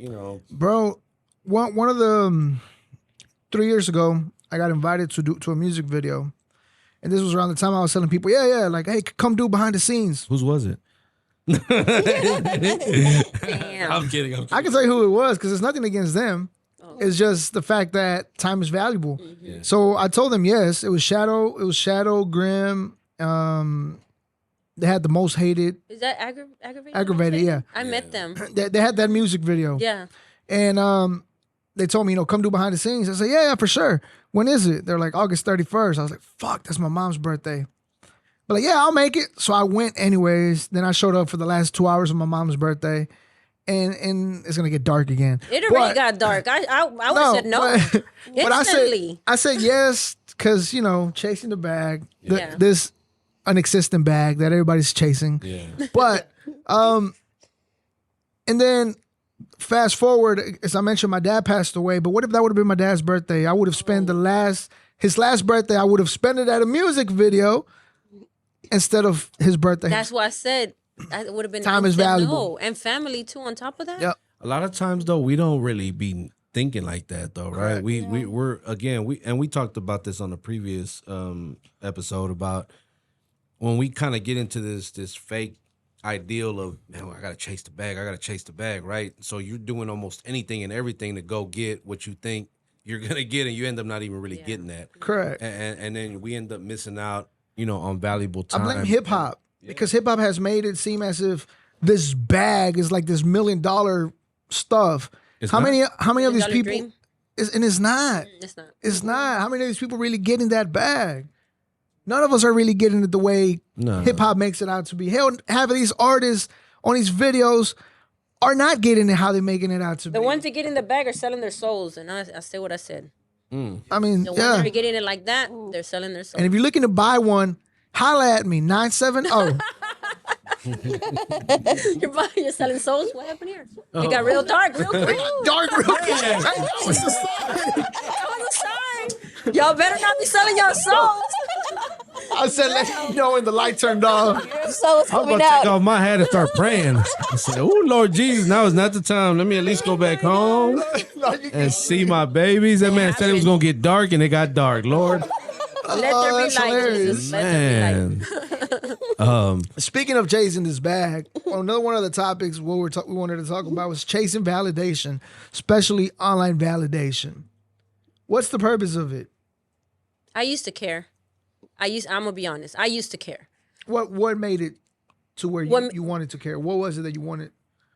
Speaker 4: Bro, one of the 3 years ago, I got invited to a music video, and this was around the time I was telling people, like, hey, come do behind the scenes.
Speaker 1: whose was it?
Speaker 2: Damn.
Speaker 1: I'm kidding.
Speaker 4: I can tell you who it was because it's nothing against them. It's just the fact that time is valuable.
Speaker 1: Yeah.
Speaker 4: So I told them yes. It was Shadow, Grim. They had the most hated.
Speaker 2: Is that aggravated?
Speaker 4: Aggravated, yeah.
Speaker 2: I met them.
Speaker 4: They had that music video.
Speaker 2: Yeah.
Speaker 4: And they told me, come do behind the scenes. I said, yeah, for sure. When is it? They're like, August 31st. I was like, fuck, that's my mom's birthday. But like, yeah, I'll make it. So I went anyways. Then I showed up for the last 2 hours of my mom's birthday. And it's gonna get dark again.
Speaker 2: It already got dark. I would have said no.
Speaker 4: But
Speaker 2: Instantly.
Speaker 4: I said yes because chasing the bag,
Speaker 2: Yeah.
Speaker 4: this unexistent bag that everybody's chasing.
Speaker 1: Yeah.
Speaker 4: But and then fast forward, as I mentioned, my dad passed away. But what if that would have been my dad's birthday? I would have spent his last birthday. I would have spent it at a music video instead of his birthday.
Speaker 2: That's why I said that would have been
Speaker 4: Time is
Speaker 2: instant
Speaker 4: valuable.
Speaker 2: no. And family too on top of that.
Speaker 4: Yep.
Speaker 1: A lot of times though, we don't really be thinking like that though, right? We're again, we talked about this on the previous episode about when we kind of get into this fake ideal of, man, I gotta chase the bag, right? So you're doing almost anything and everything to go get what you think you're gonna get, and you end up not even really getting that.
Speaker 4: Correct.
Speaker 1: And then we end up missing out, on valuable time.
Speaker 4: I blame hip hop because hip hop has made it seem as if this bag is like this $1 million stuff.
Speaker 1: It's
Speaker 4: How
Speaker 1: not.
Speaker 4: many of these
Speaker 2: $1
Speaker 4: people?
Speaker 2: dream?
Speaker 4: And it's not.
Speaker 2: It's not.
Speaker 4: It's not. How many of these people really getting that bag? None of us are really getting it the way
Speaker 1: No.
Speaker 4: hip hop makes it out to be. Hell, half of these artists on these videos are not getting it how they're making it out to
Speaker 2: The
Speaker 4: be.
Speaker 2: ones that get in the bag are selling their souls, and I say what I said.
Speaker 4: I mean,
Speaker 2: The ones
Speaker 4: yeah.
Speaker 2: that are getting it like that, they're selling their souls.
Speaker 4: And if you're looking to buy one, holla at me 970.
Speaker 2: You're selling souls. What happened here? It got real dark, real quick.
Speaker 4: Dark real quick.
Speaker 2: That was a sign. Y'all better not be selling your souls.
Speaker 4: I said, let you know when the light turned off.
Speaker 3: So it's
Speaker 1: I was
Speaker 3: coming
Speaker 1: about to take
Speaker 3: out.
Speaker 1: off my hat and start praying. I said, "Oh Lord Jesus, now is not the time. Let me at least go back home and see my babies." That man said it was gonna get dark, and it got dark. Lord,
Speaker 2: Let there be
Speaker 4: that's
Speaker 2: light,
Speaker 4: hilarious.
Speaker 2: Jesus. Let there be light.
Speaker 1: man.
Speaker 4: Speaking of chasing this bag, another one of the topics we wanted to talk about was chasing validation, especially online validation. What's the purpose of it?
Speaker 2: I used to care. I'm gonna be honest. I used to care.
Speaker 4: What made it to where
Speaker 2: What-
Speaker 4: you wanted to care? What was it that you wanted?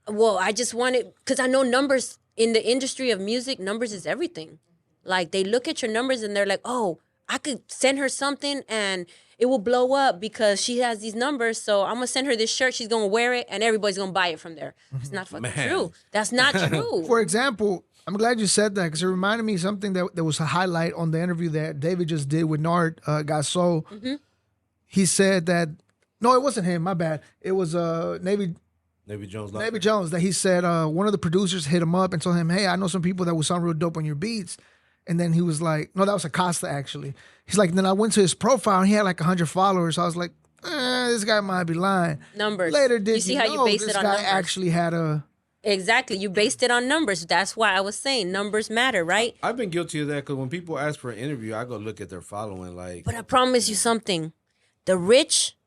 Speaker 2: Well, I just wanted, because I know numbers in the industry of music, numbers is everything. Like, they look at your numbers and they're like, oh, I could send her something and it will blow up because she has these numbers. So I'm going to send her this shirt. She's going to wear it and everybody's going to buy it from there. It's not fucking
Speaker 1: Man.
Speaker 2: true. That's not true.
Speaker 4: For example, I'm glad you said that because it reminded me of something that was a highlight on the interview that David just did with Nard Gasol. He said that No, it wasn't him. My bad. It was Navy
Speaker 1: Jones.
Speaker 4: that he said one of the producers hit him up and told him, hey, I know some people that would sound real dope on your beats. And then he was like, no, that was Acosta actually. He's like, then I went to his profile and he had like 100 followers. So I was like, this guy might be lying.
Speaker 2: Numbers.
Speaker 4: Later, did
Speaker 2: you see how you
Speaker 4: know
Speaker 2: base
Speaker 4: this
Speaker 2: it on
Speaker 4: guy
Speaker 2: numbers?
Speaker 4: actually had a...
Speaker 2: Exactly. You based it on numbers. That's why I was saying numbers matter, right?
Speaker 1: I've been guilty of that because when people ask for an interview, I go look at their following. Like,
Speaker 2: But I promise you something. The rich,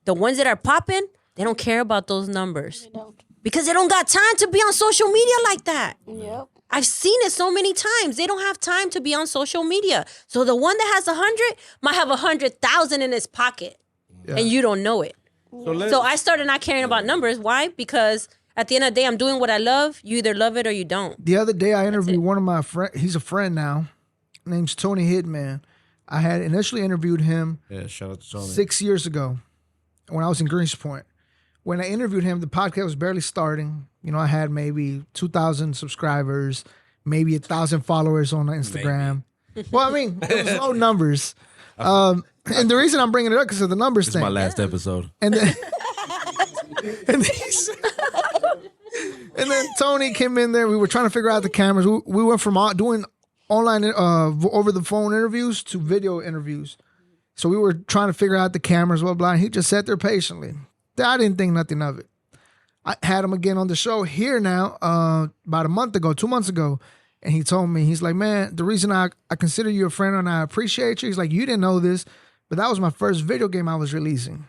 Speaker 2: the ones that are popping, they don't care about those numbers.
Speaker 3: You don't.
Speaker 2: Because they don't got time to be on social media like that.
Speaker 3: Yep.
Speaker 2: I've seen it so many times. They don't have time to be on social media. So the one that has 100 might have 100,000 in his pocket, and you don't know it. So I started not caring about numbers. Why? Because at the end of the day, I'm doing what I love. You either love it or you don't.
Speaker 4: The other day, I interviewed one of my friends. He's a friend now. Name's Tony Hitman. I had initially interviewed him
Speaker 1: shout out to Tony.
Speaker 4: 6 years ago when I was in Greens Point. When I interviewed him, the podcast was barely starting. You know, I had maybe 2,000 subscribers, maybe 1,000 followers on Instagram. Well, I mean, it was low numbers. And the reason I'm bringing it up because of the numbers
Speaker 1: It's
Speaker 4: thing.
Speaker 1: my last episode.
Speaker 4: And then, and then Tony came in there. We were trying to figure out the cameras. We went from doing online over the phone interviews to video interviews. So we were trying to figure out the cameras, blah, blah. And he just sat there patiently. I didn't think nothing of it. I had him again on the show here now about 2 months ago. And he told me, he's like, man, the reason I consider you a friend and I appreciate you, he's like, you didn't know this, but that was my first video game I was releasing.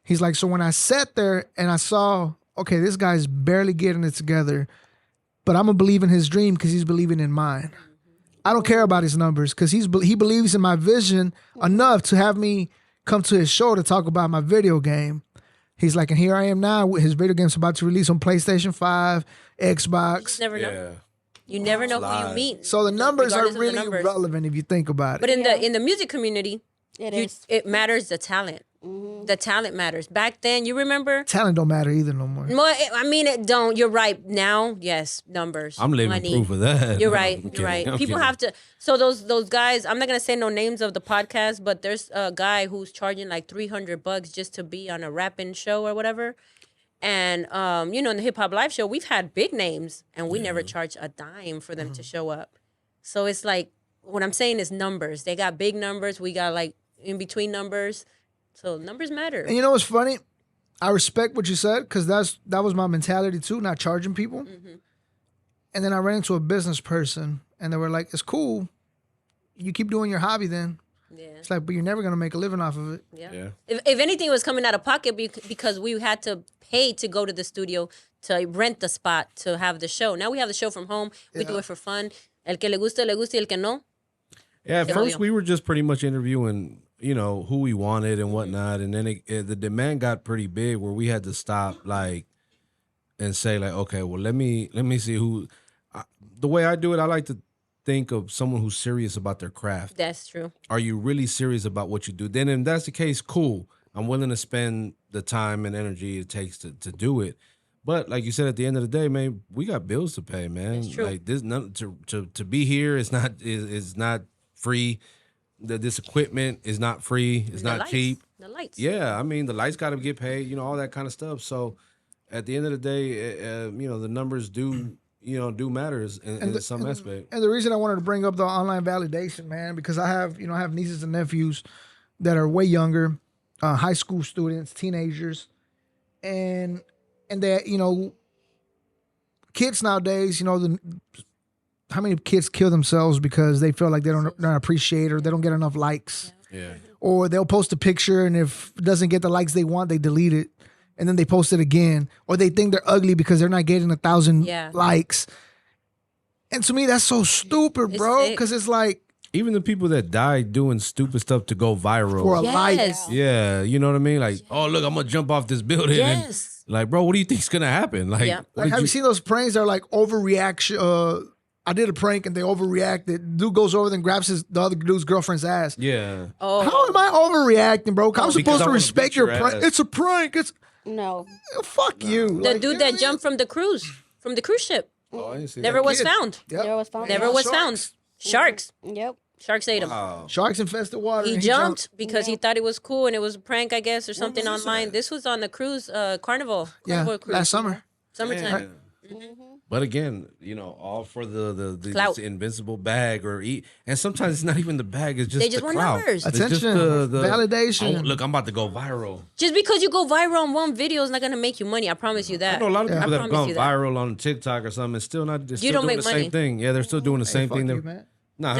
Speaker 4: He's like, so when I sat there and I saw, okay, this guy's barely getting it together, but I'm going to believe in his dream because he's believing in mine. I don't care about his numbers because he believes in my vision enough to have me come to his show to talk about my video game. He's like, and here I am now. His video game's about to release on PlayStation 5, Xbox.
Speaker 2: You never know. You never know who you meet.
Speaker 4: So the numbers are
Speaker 2: regardless of the
Speaker 4: really
Speaker 2: numbers.
Speaker 4: relevant if you think about it.
Speaker 2: But in the music community,
Speaker 3: It
Speaker 2: matters the talent. The talent matters. Back then, you remember?
Speaker 4: Talent don't matter either no more.
Speaker 2: I mean, it don't. You're right. Now, yes, numbers.
Speaker 1: I'm living
Speaker 2: money.
Speaker 1: proof of that.
Speaker 2: You're
Speaker 1: No,
Speaker 2: right.
Speaker 1: I'm
Speaker 2: You're
Speaker 1: kidding.
Speaker 2: right.
Speaker 1: I'm
Speaker 2: People
Speaker 1: kidding.
Speaker 2: have to. So those guys. I'm not gonna say no names of the podcast, but there's a guy who's charging like $300 just to be on a rapping show or whatever. And in the Hip Hop Live show, we've had big names, and we never charge a dime for them to show up. So it's like what I'm saying is numbers. They got big numbers. We got like in between numbers. So numbers matter.
Speaker 4: And you know what's funny? I respect what you said because that was my mentality too, not charging people.
Speaker 2: Mm-hmm.
Speaker 4: And then I ran into a business person, and they were like, "It's cool. You keep doing your hobby then."
Speaker 2: Yeah.
Speaker 4: It's like, but you're never gonna make a living off of it.
Speaker 2: Yeah. If anything, it was coming out of pocket because we had to pay to go to the studio to rent the spot to have the show. Now we have the show from home. We do it for fun. El que le gusta, y el que no.
Speaker 1: Yeah, at
Speaker 2: Te
Speaker 1: first
Speaker 2: odio.
Speaker 1: we were just pretty much interviewing, who we wanted and whatnot, and then the demand got pretty big where we had to stop, and say, okay, well, let me see who. The way I do it, I like to think of someone who's serious about their craft.
Speaker 2: That's true.
Speaker 1: Are you really serious about what you do? Then, if that's the case, cool. I'm willing to spend the time and energy it takes to do it. But like you said, at the end of the day, man, we got bills to pay, man.
Speaker 2: That's true.
Speaker 1: Like this, to be here is not free. This equipment is not free. It's
Speaker 2: The
Speaker 1: not
Speaker 2: lights.
Speaker 1: cheap.
Speaker 2: The lights.
Speaker 1: Yeah, I mean the lights got to get paid. All that kind of stuff. So at the end of the day, the numbers do matters in some aspect.
Speaker 4: And the reason I wanted to bring up the online validation, man, because I have nieces and nephews that are way younger, high school students, teenagers, and they, kids nowadays, how many kids kill themselves because they feel like they don't appreciate or they don't get enough likes.
Speaker 1: Yeah.
Speaker 4: Or they'll post a picture and if it doesn't get the likes they want, they delete it. And then they post it again. Or they think they're ugly because they're not getting 1,000 likes. And to me, that's so stupid,
Speaker 2: It's
Speaker 4: bro.
Speaker 2: sick.
Speaker 4: Because it's like
Speaker 1: Even the people that die doing stupid stuff to go viral.
Speaker 4: for a like.
Speaker 2: Yes.
Speaker 1: Yeah, you know what I mean? Like, oh, look, I'm going to jump off this building.
Speaker 2: Yes.
Speaker 1: And, like, bro, what do you think's going to happen? Like,
Speaker 2: Yeah.
Speaker 1: what
Speaker 4: Like,
Speaker 1: did
Speaker 4: have you seen those pranks that are like overreaction? I did a prank and they overreacted. Dude goes over there and grabs the other dude's girlfriend's ass.
Speaker 1: Yeah.
Speaker 2: Oh.
Speaker 4: How am I overreacting, bro? I'm
Speaker 1: Because
Speaker 4: supposed
Speaker 1: I
Speaker 4: to
Speaker 1: wanna
Speaker 4: respect
Speaker 1: beat
Speaker 4: your
Speaker 1: your
Speaker 4: prank.
Speaker 1: ass.
Speaker 4: It's a prank. It's
Speaker 3: No.
Speaker 4: fuck you.
Speaker 2: The
Speaker 4: Like,
Speaker 2: dude
Speaker 4: you know
Speaker 2: that
Speaker 4: what I
Speaker 2: jumped from the cruise ship
Speaker 1: Oh, I didn't see
Speaker 2: never
Speaker 1: that.
Speaker 2: was
Speaker 4: kid.
Speaker 2: found.
Speaker 4: mean? Yep.
Speaker 3: Never was found.
Speaker 2: Never
Speaker 4: Yeah,
Speaker 2: was
Speaker 4: sharks.
Speaker 2: found. Sharks.
Speaker 3: Yep.
Speaker 2: Sharks ate him.
Speaker 1: Wow.
Speaker 4: Sharks infested water.
Speaker 2: He
Speaker 4: and
Speaker 2: jumped because he
Speaker 3: Yeah.
Speaker 2: thought it was cool and it was a prank, I guess, or something
Speaker 1: was this
Speaker 2: online.
Speaker 1: at?
Speaker 2: This was on the cruise, Carnival.
Speaker 4: Yeah,
Speaker 2: Carnival cruise.
Speaker 4: last summer.
Speaker 2: Summertime.
Speaker 1: Damn. But again, all for the
Speaker 2: Clout.
Speaker 1: invincible bag or eat, and sometimes it's not even the bag; it's just
Speaker 2: They just
Speaker 1: the
Speaker 2: want
Speaker 1: clout.
Speaker 2: numbers.
Speaker 1: It's just
Speaker 4: Attention, validation.
Speaker 1: Oh, look, I'm about to go viral.
Speaker 2: Just because you go viral on one video is not gonna make you money. I promise you that.
Speaker 1: I know a lot of people that have
Speaker 2: promise
Speaker 1: gone
Speaker 2: you that.
Speaker 1: viral on TikTok or something, and still not. They're still
Speaker 2: don't
Speaker 1: doing
Speaker 2: make
Speaker 1: the
Speaker 2: money.
Speaker 1: same thing. Yeah, they're still doing the same
Speaker 4: Fuck
Speaker 1: thing.
Speaker 4: you,
Speaker 1: They're-
Speaker 4: man.
Speaker 1: Nah,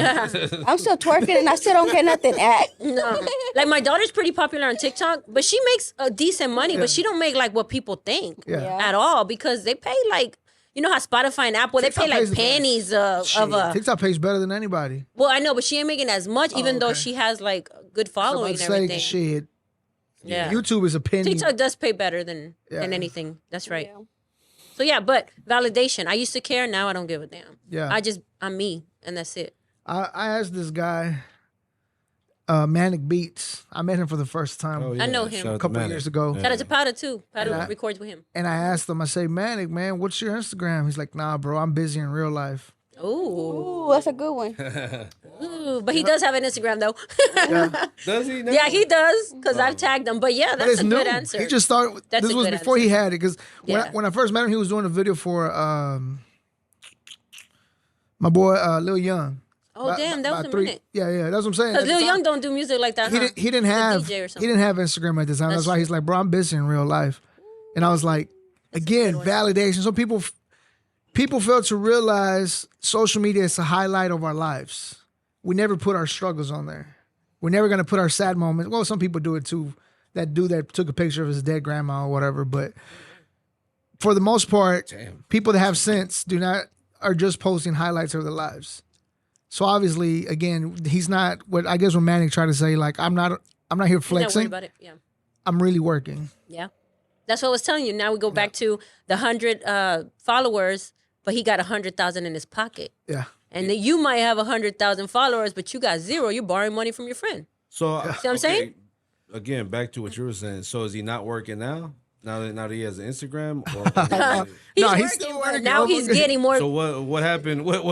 Speaker 3: I'm still twerking and I still don't get nothing at.
Speaker 2: No. Like my daughter's pretty popular on TikTok, but she makes a decent money, but she don't make like what people think
Speaker 4: Yeah.
Speaker 2: at all because they pay like how Spotify and Apple
Speaker 4: TikTok
Speaker 2: they pay
Speaker 4: pays
Speaker 2: like
Speaker 4: the best.
Speaker 2: pennies of a.
Speaker 4: TikTok pays better than anybody.
Speaker 2: Well, I know, but she ain't making as much, even though
Speaker 4: okay.
Speaker 2: she has like a good
Speaker 4: So
Speaker 2: following
Speaker 4: I'd
Speaker 2: and
Speaker 4: say
Speaker 2: everything.
Speaker 4: shit.
Speaker 2: Yeah,
Speaker 4: YouTube is a penny.
Speaker 2: TikTok does pay better than
Speaker 4: Yeah.
Speaker 2: anything. That's right.
Speaker 3: Yeah.
Speaker 2: So yeah, but validation. I used to care. Now I don't give a damn.
Speaker 4: Yeah.
Speaker 2: I'm me, and that's it.
Speaker 4: I asked this guy, Manic Beats. I met him for the first time.
Speaker 1: Oh,
Speaker 2: I know him.
Speaker 1: shout out to
Speaker 4: A couple
Speaker 1: Manic.
Speaker 4: years ago.
Speaker 2: Shout out to Powder too. Powder
Speaker 4: Yeah.
Speaker 2: records with him.
Speaker 4: And I asked him, I say, Manic, man, what's your Instagram? He's like, nah, bro, I'm busy in real life.
Speaker 2: Ooh.
Speaker 3: Ooh, that's a good one.
Speaker 2: Ooh, but he does have an Instagram though.
Speaker 1: Does he? Now?
Speaker 2: Yeah, he does because I've tagged him. But yeah,
Speaker 4: But
Speaker 2: that's
Speaker 4: it's
Speaker 2: a
Speaker 4: new.
Speaker 2: good answer.
Speaker 4: He just started.
Speaker 2: That's
Speaker 4: This
Speaker 2: a
Speaker 4: was
Speaker 2: good
Speaker 4: before he
Speaker 2: answer.
Speaker 4: had it. Because
Speaker 2: Yeah.
Speaker 4: when I first met him, he was doing a video for my boy Lil Young.
Speaker 2: Oh damn, that was a minute.
Speaker 4: Yeah, that's what I'm saying.
Speaker 2: Because
Speaker 4: At the
Speaker 2: Lil
Speaker 4: time,
Speaker 2: Young don't do music like that.
Speaker 4: He
Speaker 2: Huh?
Speaker 4: didn't have
Speaker 2: DJ or
Speaker 4: he
Speaker 2: something.
Speaker 4: didn't have Instagram at the time. That's
Speaker 2: That's
Speaker 4: why he's like, bro, I'm busy in real life. And I was like, again, validation. So people fail to realize social media is a highlight of our lives. We never put our struggles on there. We're never gonna put our sad moments. Well, some people do it too. That dude that took a picture of his dead grandma or whatever. But for the most part,
Speaker 1: Damn.
Speaker 4: people that have sense are just posting highlights of their lives. So obviously, again, he's not what I guess what Manic tried to say. Like, I'm not here
Speaker 2: He's not worried
Speaker 4: flexing.
Speaker 2: about it. Yeah.
Speaker 4: I'm really working.
Speaker 2: Yeah. That's what I was telling you. Now we go back to the 100 followers, but he got 100,000 in his pocket.
Speaker 4: Yeah.
Speaker 2: And then you might have 100,000 followers, but you got zero. You're borrowing money from your friend.
Speaker 1: So,
Speaker 2: See what I'm saying?
Speaker 1: Again, back to what you were saying. So, is he not working now? Now that he has an Instagram, or
Speaker 2: He's
Speaker 4: No, he's
Speaker 2: working,
Speaker 4: still
Speaker 2: but
Speaker 4: working.
Speaker 2: now he's getting more.
Speaker 1: so what happened? What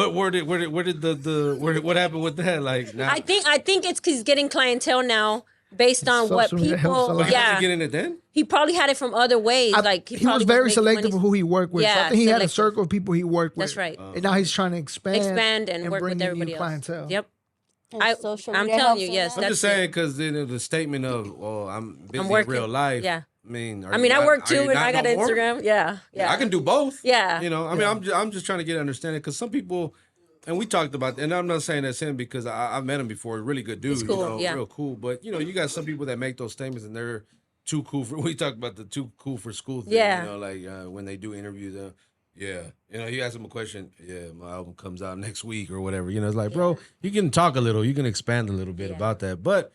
Speaker 1: happened with that? Like now,
Speaker 2: I think it's 'cause he's getting clientele now based on what
Speaker 4: Social media helps a
Speaker 2: people.
Speaker 4: lot.
Speaker 1: he
Speaker 2: Yeah,
Speaker 1: wasn't getting it then.
Speaker 2: he probably had it from other ways. Like
Speaker 4: he
Speaker 2: probably
Speaker 4: was very
Speaker 2: making
Speaker 4: selective
Speaker 2: money.
Speaker 4: of who he worked with. So I
Speaker 2: Yeah,
Speaker 4: think he had a
Speaker 2: selective.
Speaker 4: circle of people he worked with.
Speaker 2: That's right.
Speaker 4: And now he's trying to expand
Speaker 2: and work
Speaker 4: bring
Speaker 2: with
Speaker 4: in
Speaker 2: everybody
Speaker 4: new
Speaker 2: else.
Speaker 4: clientele.
Speaker 2: Yep.
Speaker 3: And social
Speaker 2: I'm
Speaker 3: media
Speaker 2: telling
Speaker 3: helps
Speaker 2: you,
Speaker 3: with
Speaker 2: yes,
Speaker 3: that.
Speaker 1: I'm
Speaker 2: That's
Speaker 1: just saying
Speaker 2: it.
Speaker 1: because the statement of, "Oh, I'm busy
Speaker 2: working.
Speaker 1: in real life."
Speaker 2: Yeah.
Speaker 1: I mean,
Speaker 2: I work too, and I got an Instagram. Yeah, yeah.
Speaker 1: I can do both.
Speaker 2: Yeah.
Speaker 1: You know, I mean, I'm just trying to get understanding because some people, and we talked about, and I'm not saying that's him because I've met him before. Really good dude.
Speaker 2: He's cool,
Speaker 1: You know,
Speaker 2: yeah.
Speaker 1: real cool. But you know, you got some people that make those statements and they're too cool for. We talked about the too cool for school thing.
Speaker 2: Yeah.
Speaker 1: You know, like when they do interviews. Yeah, you know, you ask them a question. Yeah, my album comes out next week or whatever. You know, it's like, bro, you can talk a little, you can expand a little bit about that, but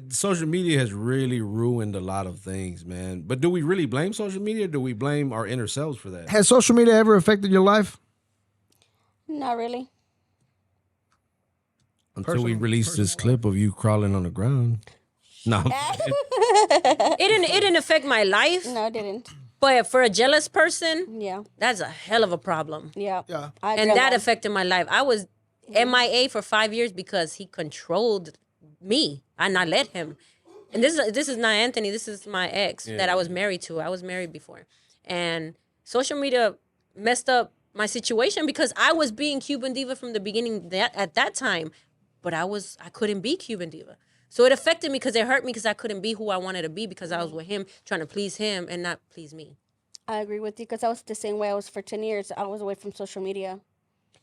Speaker 1: social media has really ruined a lot of things, man. But do we really blame social media? Or do we blame our inner selves for that?
Speaker 4: Has social media ever affected your life?
Speaker 3: Not really.
Speaker 1: Until we released this clip of you crawling on the ground. No,
Speaker 2: It didn't affect my life,
Speaker 3: No, it didn't.
Speaker 2: but for a jealous person,
Speaker 3: Yeah.
Speaker 2: that's a hell of a problem.
Speaker 3: Yeah.
Speaker 4: Yeah.
Speaker 2: And that affected my life. I was MIA for 5 years because he controlled me and I let him. And this is not Anthony. This is my ex that I was married to. I was married before, and social media messed up my situation because I was being Cuban Diva from the beginning. At that time, but I couldn't be Cuban Diva. So it affected me because it hurt me because I couldn't be who I wanted to be because I was with him trying to please him and not please me.
Speaker 3: I agree with you because I was the same way. I was for 10 years. I was away from social media.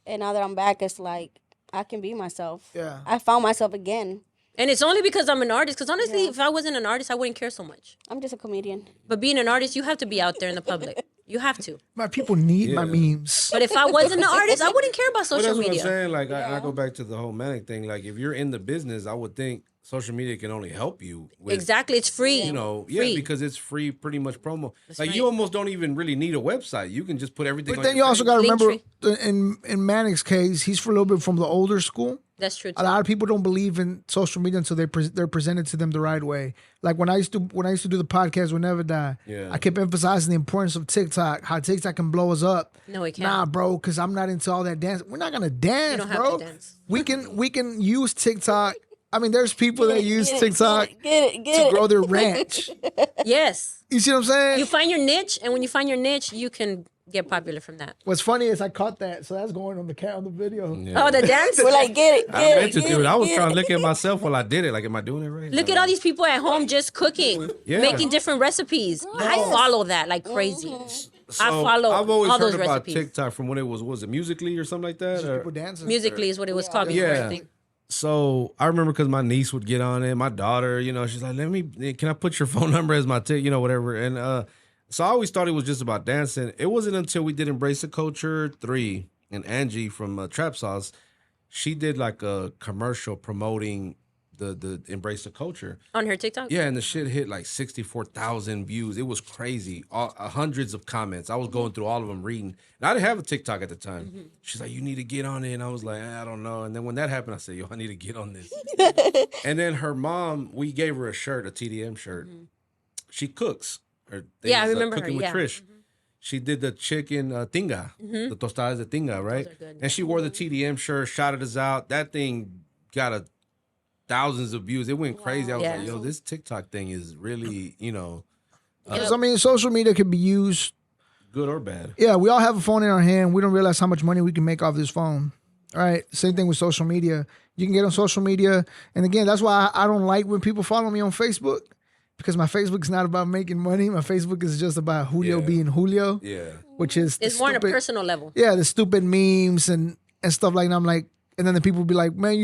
Speaker 3: And now that I'm back, it's like I can be myself.
Speaker 4: Yeah.
Speaker 3: I found myself again.
Speaker 2: And it's only because I'm an artist. Because honestly, if I wasn't an artist, I wouldn't care so much.
Speaker 3: I'm just a comedian.
Speaker 2: But being an artist, you have to be out there in the public. You have to.
Speaker 4: My people need my memes.
Speaker 2: But if I wasn't an artist, I wouldn't care about
Speaker 1: Well,
Speaker 2: social
Speaker 1: that's what I'm
Speaker 2: media.
Speaker 1: saying. Like, I go back to the whole Manic thing. Like, if you're in the business, I would think social media can only help you with,
Speaker 2: Exactly, it's free.
Speaker 1: you know,
Speaker 2: Free.
Speaker 1: because it's free, pretty much promo. Like,
Speaker 2: right.
Speaker 1: you almost don't even really need a website. You can just put everything
Speaker 4: But
Speaker 1: on
Speaker 4: then
Speaker 1: your
Speaker 4: you also
Speaker 1: page.
Speaker 4: got to remember,
Speaker 2: Linktree.
Speaker 4: in Manic's case, he's for a little bit from the older school.
Speaker 2: That's true.
Speaker 4: A
Speaker 2: Too.
Speaker 4: lot of people don't believe in social media until they're presented to them the right way. Like when I used to do the podcast with Never Die,
Speaker 1: Yeah.
Speaker 4: I kept emphasizing the importance of TikTok, how TikTok can blow us up.
Speaker 2: No, it can't.
Speaker 4: Nah, bro, because I'm not into all that dance. We're not gonna dance,
Speaker 2: You don't have
Speaker 4: bro.
Speaker 2: to dance.
Speaker 4: We can use TikTok. I mean, there's people that use TikTok
Speaker 3: Get
Speaker 4: to
Speaker 3: it.
Speaker 4: grow their ranch.
Speaker 2: Yes.
Speaker 4: You see what I'm saying?
Speaker 2: You find your niche, and when you find your niche, you can get popular from that.
Speaker 4: What's funny is I caught that, so that's going on the video.
Speaker 1: Yeah.
Speaker 2: Oh, the dance.
Speaker 3: We're like, get it.
Speaker 1: I
Speaker 3: Get
Speaker 1: meant
Speaker 3: it.
Speaker 1: to do it. I was trying to look at myself while I did it. Like, am I doing it right?
Speaker 2: Look at all these people at home just cooking,
Speaker 1: Yeah.
Speaker 2: making different recipes. I follow that like crazy. I
Speaker 1: So,
Speaker 2: follow
Speaker 1: I've always
Speaker 2: all
Speaker 1: heard
Speaker 2: those
Speaker 1: about
Speaker 2: recipes.
Speaker 1: TikTok from when it was it Musically or something like that? Or-
Speaker 4: People dancing.
Speaker 2: Musically is what it was called before,
Speaker 1: Yeah.
Speaker 2: I think.
Speaker 1: So I remember because my niece would get on it, my daughter, she's like, can I put your phone number as my whatever. And so I always thought it was just about dancing. It wasn't until we did Embrace the Culture 3 and Angie from Trap Sauce, she did like a commercial promoting the Embrace the Culture.
Speaker 2: On her TikTok?
Speaker 1: Yeah, and the shit hit like 64,000 views. It was crazy. Hundreds of comments. I was going through all of them reading. And I didn't have a TikTok at the time. She's like, you need to get on it. And I was like, I don't know. And then when that happened, I said, yo, I need to get on this. And then her mom, we gave her a shirt, a TDM shirt. She cooks. Her thing
Speaker 2: Yeah, I
Speaker 1: is,
Speaker 2: remember her,
Speaker 1: Cooking with
Speaker 2: yeah.
Speaker 1: Trish. She did the chicken tinga, the tostadas de tinga, right?
Speaker 2: are good,
Speaker 1: And she wore the TDM shirt, shouted us out. That thing got thousands of views. It went crazy. I was
Speaker 2: Yeah.
Speaker 1: like, yo, this TikTok thing is really,
Speaker 4: 'Cause, I mean, social media can be used.
Speaker 1: good or bad.
Speaker 4: Yeah, we all have a phone in our hand. We don't realize how much money we can make off this phone. All right. Same thing with social media. You can get on social media. And again, that's why I don't like when people follow me on Facebook, because my Facebook is not about making money. My Facebook is just about Julio
Speaker 1: Yeah.
Speaker 4: being Julio,
Speaker 1: Yeah.
Speaker 4: which is the
Speaker 2: It's more on a
Speaker 4: stupid-
Speaker 2: personal level.
Speaker 4: Yeah, the stupid memes and stuff like that. I'm like, and then the people would be like, man,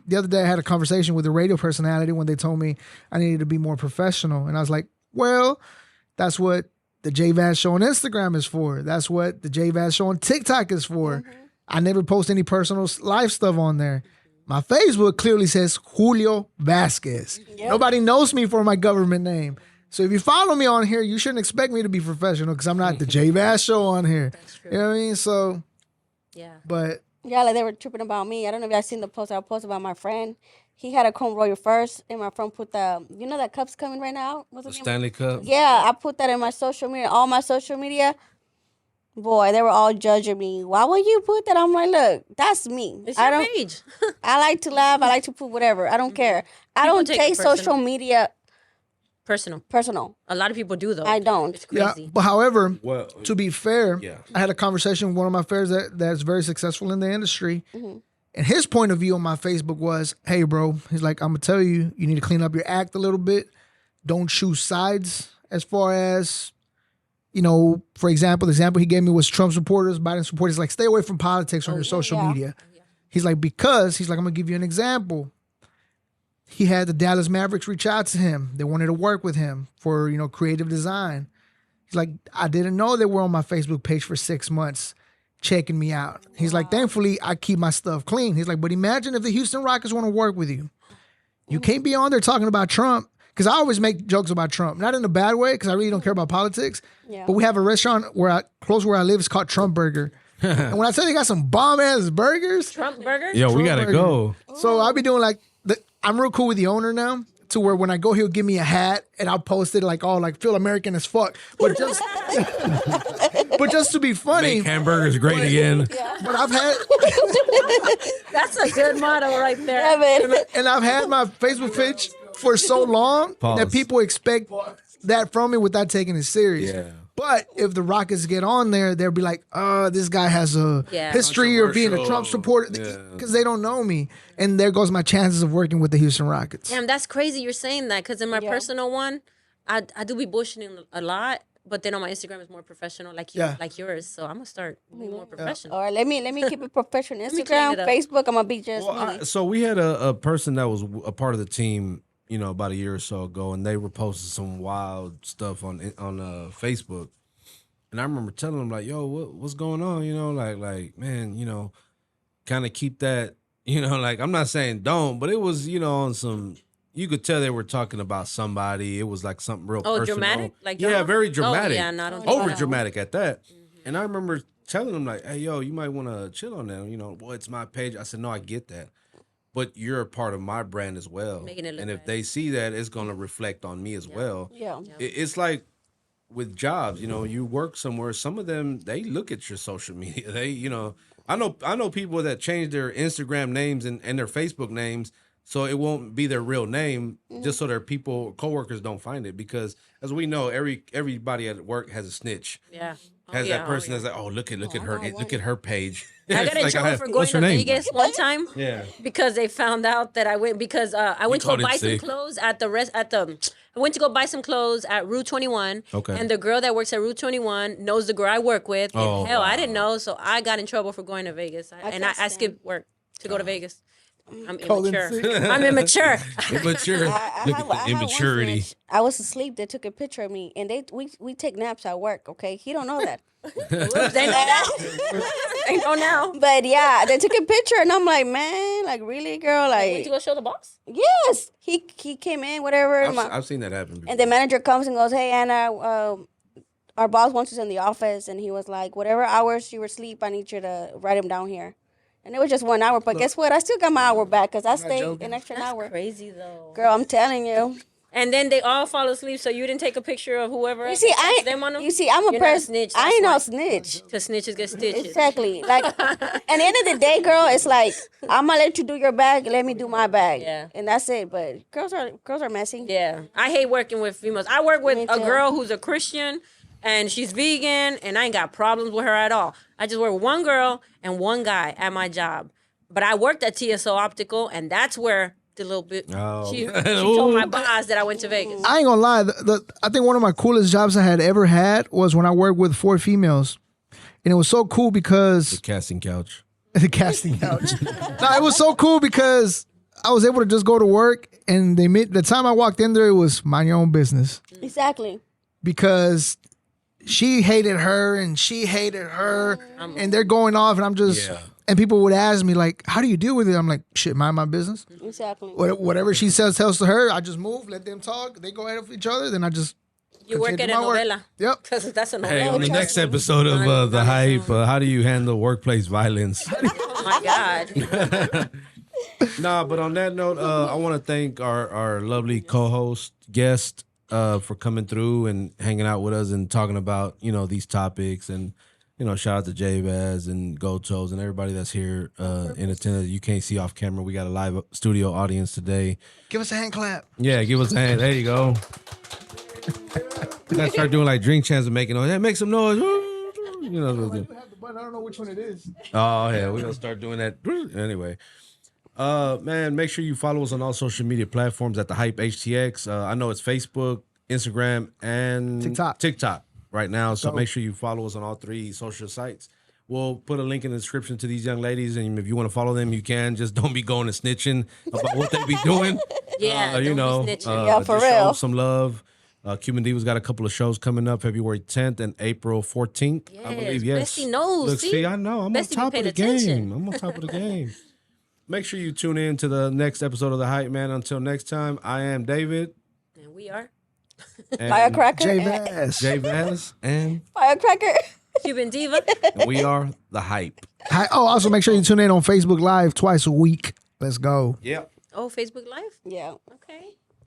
Speaker 4: the other day I had a conversation with a radio personality when they told me I needed to be more professional. And I was like, well, that's what the J Vaz show on Instagram is for. That's what the J Vaz show on TikTok is for. I never post any personal life stuff on there. My Facebook clearly says Julio Vasquez. Nobody knows me for my government name. So if you follow me on here, you shouldn't expect me to be professional because I'm not the J Vaz show on here.
Speaker 2: That's true.
Speaker 4: You know what I mean? So,
Speaker 2: Yeah.
Speaker 4: but
Speaker 3: Yeah, like they were tripping about me. I don't know if y'all seen the post I posted about my friend. He had a Chrome Royal first, and my friend put that cup's coming right now? What's
Speaker 1: The
Speaker 3: the name?
Speaker 1: Stanley Cup.
Speaker 3: Yeah, I put that in my social media, all my social media. Boy, they were all judging me. Why would you put that? I'm like, look, that's me.
Speaker 2: It's
Speaker 3: I
Speaker 2: your
Speaker 3: don't.
Speaker 2: page.
Speaker 3: I like to laugh. I like to put whatever. I don't care. I
Speaker 2: People
Speaker 3: don't
Speaker 2: take it
Speaker 3: take social
Speaker 2: personal.
Speaker 3: media
Speaker 2: Personal.
Speaker 3: personal.
Speaker 2: A lot of people do though.
Speaker 3: I don't.
Speaker 2: It's
Speaker 4: yeah.
Speaker 2: crazy.
Speaker 4: But however,
Speaker 1: Well,
Speaker 4: to be fair,
Speaker 1: Yeah.
Speaker 4: I had a conversation with one of my friends that's very successful in the industry. And his point of view on my Facebook was, hey, bro, he's like, I'm going to tell you, you need to clean up your act a little bit. Don't choose sides as far as, for example, the example he gave me was Trump supporters, Biden supporters. Like, stay away from politics on your social
Speaker 3: yeah.
Speaker 4: media. He's like, because he's like, I'm going to give you an example. He had the Dallas Mavericks reach out to him. They wanted to work with him for, creative design. He's like, I didn't know they were on my Facebook page for 6 months checking me out. He's like, thankfully, I keep my stuff clean. He's like, but imagine if the Houston Rockets want to work with you. You can't be on there talking about Trump. Because I always make jokes about Trump. Not in a bad way, because I really don't care about politics.
Speaker 3: Yeah.
Speaker 4: But we have a restaurant close where I live. It's called Trump Burger. And when I tell you they got some bomb-ass burgers.
Speaker 2: Trump burger?
Speaker 1: yo, we
Speaker 4: Trump
Speaker 1: gotta
Speaker 4: burger.
Speaker 1: go.
Speaker 4: So I'll be doing like, I'm real cool with the owner now, to where when I go, he'll give me a hat and I'll post it feel American as fuck. But just, but just to be funny.
Speaker 1: Make hamburgers great again.
Speaker 4: But I've had,
Speaker 2: That's a good motto right there.
Speaker 3: Yeah, man.
Speaker 4: and I've had my Facebook page for so long
Speaker 1: Pause.
Speaker 4: that people expect that from me without taking it serious.
Speaker 1: Yeah.
Speaker 4: But if the Rockets get on there, they'll be like, this guy has a
Speaker 2: Yeah.
Speaker 4: history of being a Trump
Speaker 1: Controversial.
Speaker 4: supporter,
Speaker 1: Yeah.
Speaker 4: because they don't know me. And there goes my chances of working with the Houston Rockets.
Speaker 2: Damn, that's crazy you're saying that because in my
Speaker 3: Yeah.
Speaker 2: personal one, I do be bullshitting a lot, but then on my Instagram it's more professional, like
Speaker 4: Yeah.
Speaker 2: like yours. So I'm gonna start being more professional.
Speaker 3: All right, let me keep it professional.
Speaker 2: me clean
Speaker 3: Instagram,
Speaker 2: it up.
Speaker 3: Facebook, I'm gonna be just
Speaker 1: Well,
Speaker 3: me.
Speaker 1: so we had a person that was a part of the team, about a year or so ago, and they were posting some wild stuff on Facebook. And I remember telling them like, "Yo, what's going on?" Like, man, kind of keep that. Like I'm not saying don't, but it was, on some. You could tell they were talking about somebody. It was like something real.
Speaker 2: Oh,
Speaker 1: personal.
Speaker 2: dramatic? Like
Speaker 1: yeah,
Speaker 2: drama?
Speaker 1: very
Speaker 2: Oh,
Speaker 1: dramatic.
Speaker 2: yeah, no, I don't do
Speaker 1: over
Speaker 2: that.
Speaker 1: dramatic at that. And I remember telling them like, "Hey, yo, you might want to chill on that. Well, it's my page." I said, "No, I get that." but you're a part of my brand as well.
Speaker 2: Making it look
Speaker 1: And if
Speaker 2: nice.
Speaker 1: they see that, it's going to reflect on me as well.
Speaker 3: Yeah.
Speaker 1: It's like with jobs, you know, you work somewhere, some of them, they look at your social media. They, you know, I know people that change their Instagram names and their Facebook names so it won't be their real name, just so their coworkers don't find it. Because as we know, everybody at work has a snitch.
Speaker 2: Yeah.
Speaker 1: Has that person
Speaker 2: yeah.
Speaker 1: that's like, oh, look at her,
Speaker 3: I know
Speaker 1: look at her page.
Speaker 2: I got
Speaker 1: It's
Speaker 2: in
Speaker 1: like
Speaker 2: trouble
Speaker 1: have-
Speaker 2: for going
Speaker 5: what's
Speaker 2: to
Speaker 5: her name?
Speaker 2: Vegas one time.
Speaker 1: Yeah.
Speaker 2: Because they found out that I went because I went to
Speaker 1: called
Speaker 2: go
Speaker 1: in
Speaker 2: buy some
Speaker 1: sick.
Speaker 2: clothes at I went to go buy some clothes at Route 21.
Speaker 1: Okay.
Speaker 2: And the girl that works at Route 21 knows the girl I work with.
Speaker 1: Oh,
Speaker 2: And hell, I
Speaker 1: wow.
Speaker 2: didn't know, so I got in trouble for going to Vegas. I
Speaker 3: can't stand.
Speaker 2: skipped work to go to Vegas. I'm
Speaker 4: Called in
Speaker 2: immature.
Speaker 4: sick.
Speaker 2: I'm immature.
Speaker 1: Immature.
Speaker 3: I
Speaker 1: Look
Speaker 3: had-
Speaker 1: at
Speaker 3: I
Speaker 1: the
Speaker 3: had one
Speaker 1: immaturity.
Speaker 3: snitch. I was asleep. They took a picture of me, and we take naps at work. Okay, he don't know that.
Speaker 2: They know now. They know now.
Speaker 3: But yeah, they took a picture, and I'm like, man, like really, girl,
Speaker 2: Went
Speaker 3: like
Speaker 2: to go show the boss.
Speaker 3: yes. He came in, whatever.
Speaker 1: I've seen that happen before.
Speaker 3: And the manager comes and goes, "Hey, Anna, our boss wants us in the office." And he was like, "Whatever hours you were asleep, I need you to write them down here." And it was just 1 hour. But guess what? I still got my hour back because I stayed
Speaker 4: joking.
Speaker 3: an extra
Speaker 2: That's
Speaker 3: hour.
Speaker 2: crazy though.
Speaker 3: Girl, I'm telling you.
Speaker 2: And then they all fall asleep, so you didn't take a picture of whoever.
Speaker 3: You
Speaker 2: else
Speaker 3: see,
Speaker 2: touched them on them?
Speaker 3: I'm a
Speaker 2: You're not a
Speaker 3: person.
Speaker 2: snitch,
Speaker 3: I
Speaker 2: that's
Speaker 3: ain't no
Speaker 2: why.
Speaker 3: snitch.
Speaker 2: Because snitches get stitches.
Speaker 3: Exactly. Like, at the end of the day, girl, it's like I'm gonna let you do your bag. Let me do my bag.
Speaker 2: Yeah.
Speaker 3: And that's it. But girls are messy.
Speaker 2: Yeah, I hate working with females. I work with
Speaker 3: Me
Speaker 2: a
Speaker 3: too.
Speaker 2: girl who's a Christian, and she's vegan, and I ain't got problems with her at all. I just work with one girl and one guy at my job. But I worked at TSO Optical, and that's where the little bit
Speaker 1: Oh.
Speaker 2: she told my boss that I went to Vegas.
Speaker 4: I ain't gonna lie. I think one of my coolest jobs I had ever had was when I worked with 4 females, and it was so cool because
Speaker 1: Casting couch.
Speaker 4: the casting couch. No, it was so cool because I was able to just go to work, and the time I walked in there, it was mind your own business
Speaker 3: Exactly.
Speaker 4: because she hated her and she hated her, and they're going off, and I'm just.
Speaker 1: Yeah.
Speaker 4: And people would ask me like, "How do you deal with it?" I'm like, "Shit, mind my business.
Speaker 3: Exactly.
Speaker 4: Whatever she tells to her, I just move, let them talk. They go ahead of each other, then I just
Speaker 2: You work at
Speaker 4: continue
Speaker 2: a
Speaker 4: my work.
Speaker 2: novela.
Speaker 4: Yep.
Speaker 2: Because that's a novela.
Speaker 1: Hey, on the
Speaker 3: trust
Speaker 1: next
Speaker 3: me.
Speaker 1: episode of The Hype, how do you handle workplace violence?
Speaker 2: Oh my God.
Speaker 1: Nah, but on that note, I want to thank our lovely co-host, guest, for coming through and hanging out with us and talking about, you know, these topics. And, you know, shout out to J Baz and Go Toes and everybody that's here in attendance. You can't see off camera. We got a live studio audience today.
Speaker 4: Give us a hand clap.
Speaker 1: Yeah, give us a hand. There you go. We gotta start doing like drink chants and making noise. Hey, make some noise. You know what I'm
Speaker 4: have the button. I don't know which one it is.
Speaker 1: Oh yeah, we're gonna start doing that. Anyway. Man, make sure you follow us on all social media platforms at The Hype HTX. I know it's Facebook, Instagram, and TikTok right now. So make sure you follow us on all 3 social sites. We'll put a link in the description to these young ladies, and if you want to follow them, you can. Just don't be going and snitching about what they be doing.
Speaker 2: Yeah,
Speaker 1: You
Speaker 2: don't be
Speaker 1: know,
Speaker 2: snitching.
Speaker 3: Yeah, for
Speaker 1: just show
Speaker 3: real.
Speaker 1: them some love. Cuban Diva's got a couple of shows coming up, February 10th and April 14th. I
Speaker 2: Yes,
Speaker 1: believe. Yes,
Speaker 2: Bestie knows,
Speaker 1: Look,
Speaker 2: see?
Speaker 1: I know. I'm
Speaker 2: Bestie
Speaker 1: on
Speaker 2: be
Speaker 1: top of
Speaker 2: paying
Speaker 1: the
Speaker 2: attention.
Speaker 1: game. I'm on top of the game. Make sure you tune in to the next episode of The Hype, man. Until next time, I am David.
Speaker 2: And we are
Speaker 1: And
Speaker 3: Firecracker.
Speaker 4: J Bass.
Speaker 1: Jay Vaz, and
Speaker 3: Firecracker.
Speaker 2: Cuban Diva.
Speaker 1: we are The Hype.
Speaker 4: Also make sure you tune in on Facebook Live twice a week. Let's go.
Speaker 1: Yep.
Speaker 2: Oh, Facebook Live?
Speaker 3: Yeah.
Speaker 2: Okay.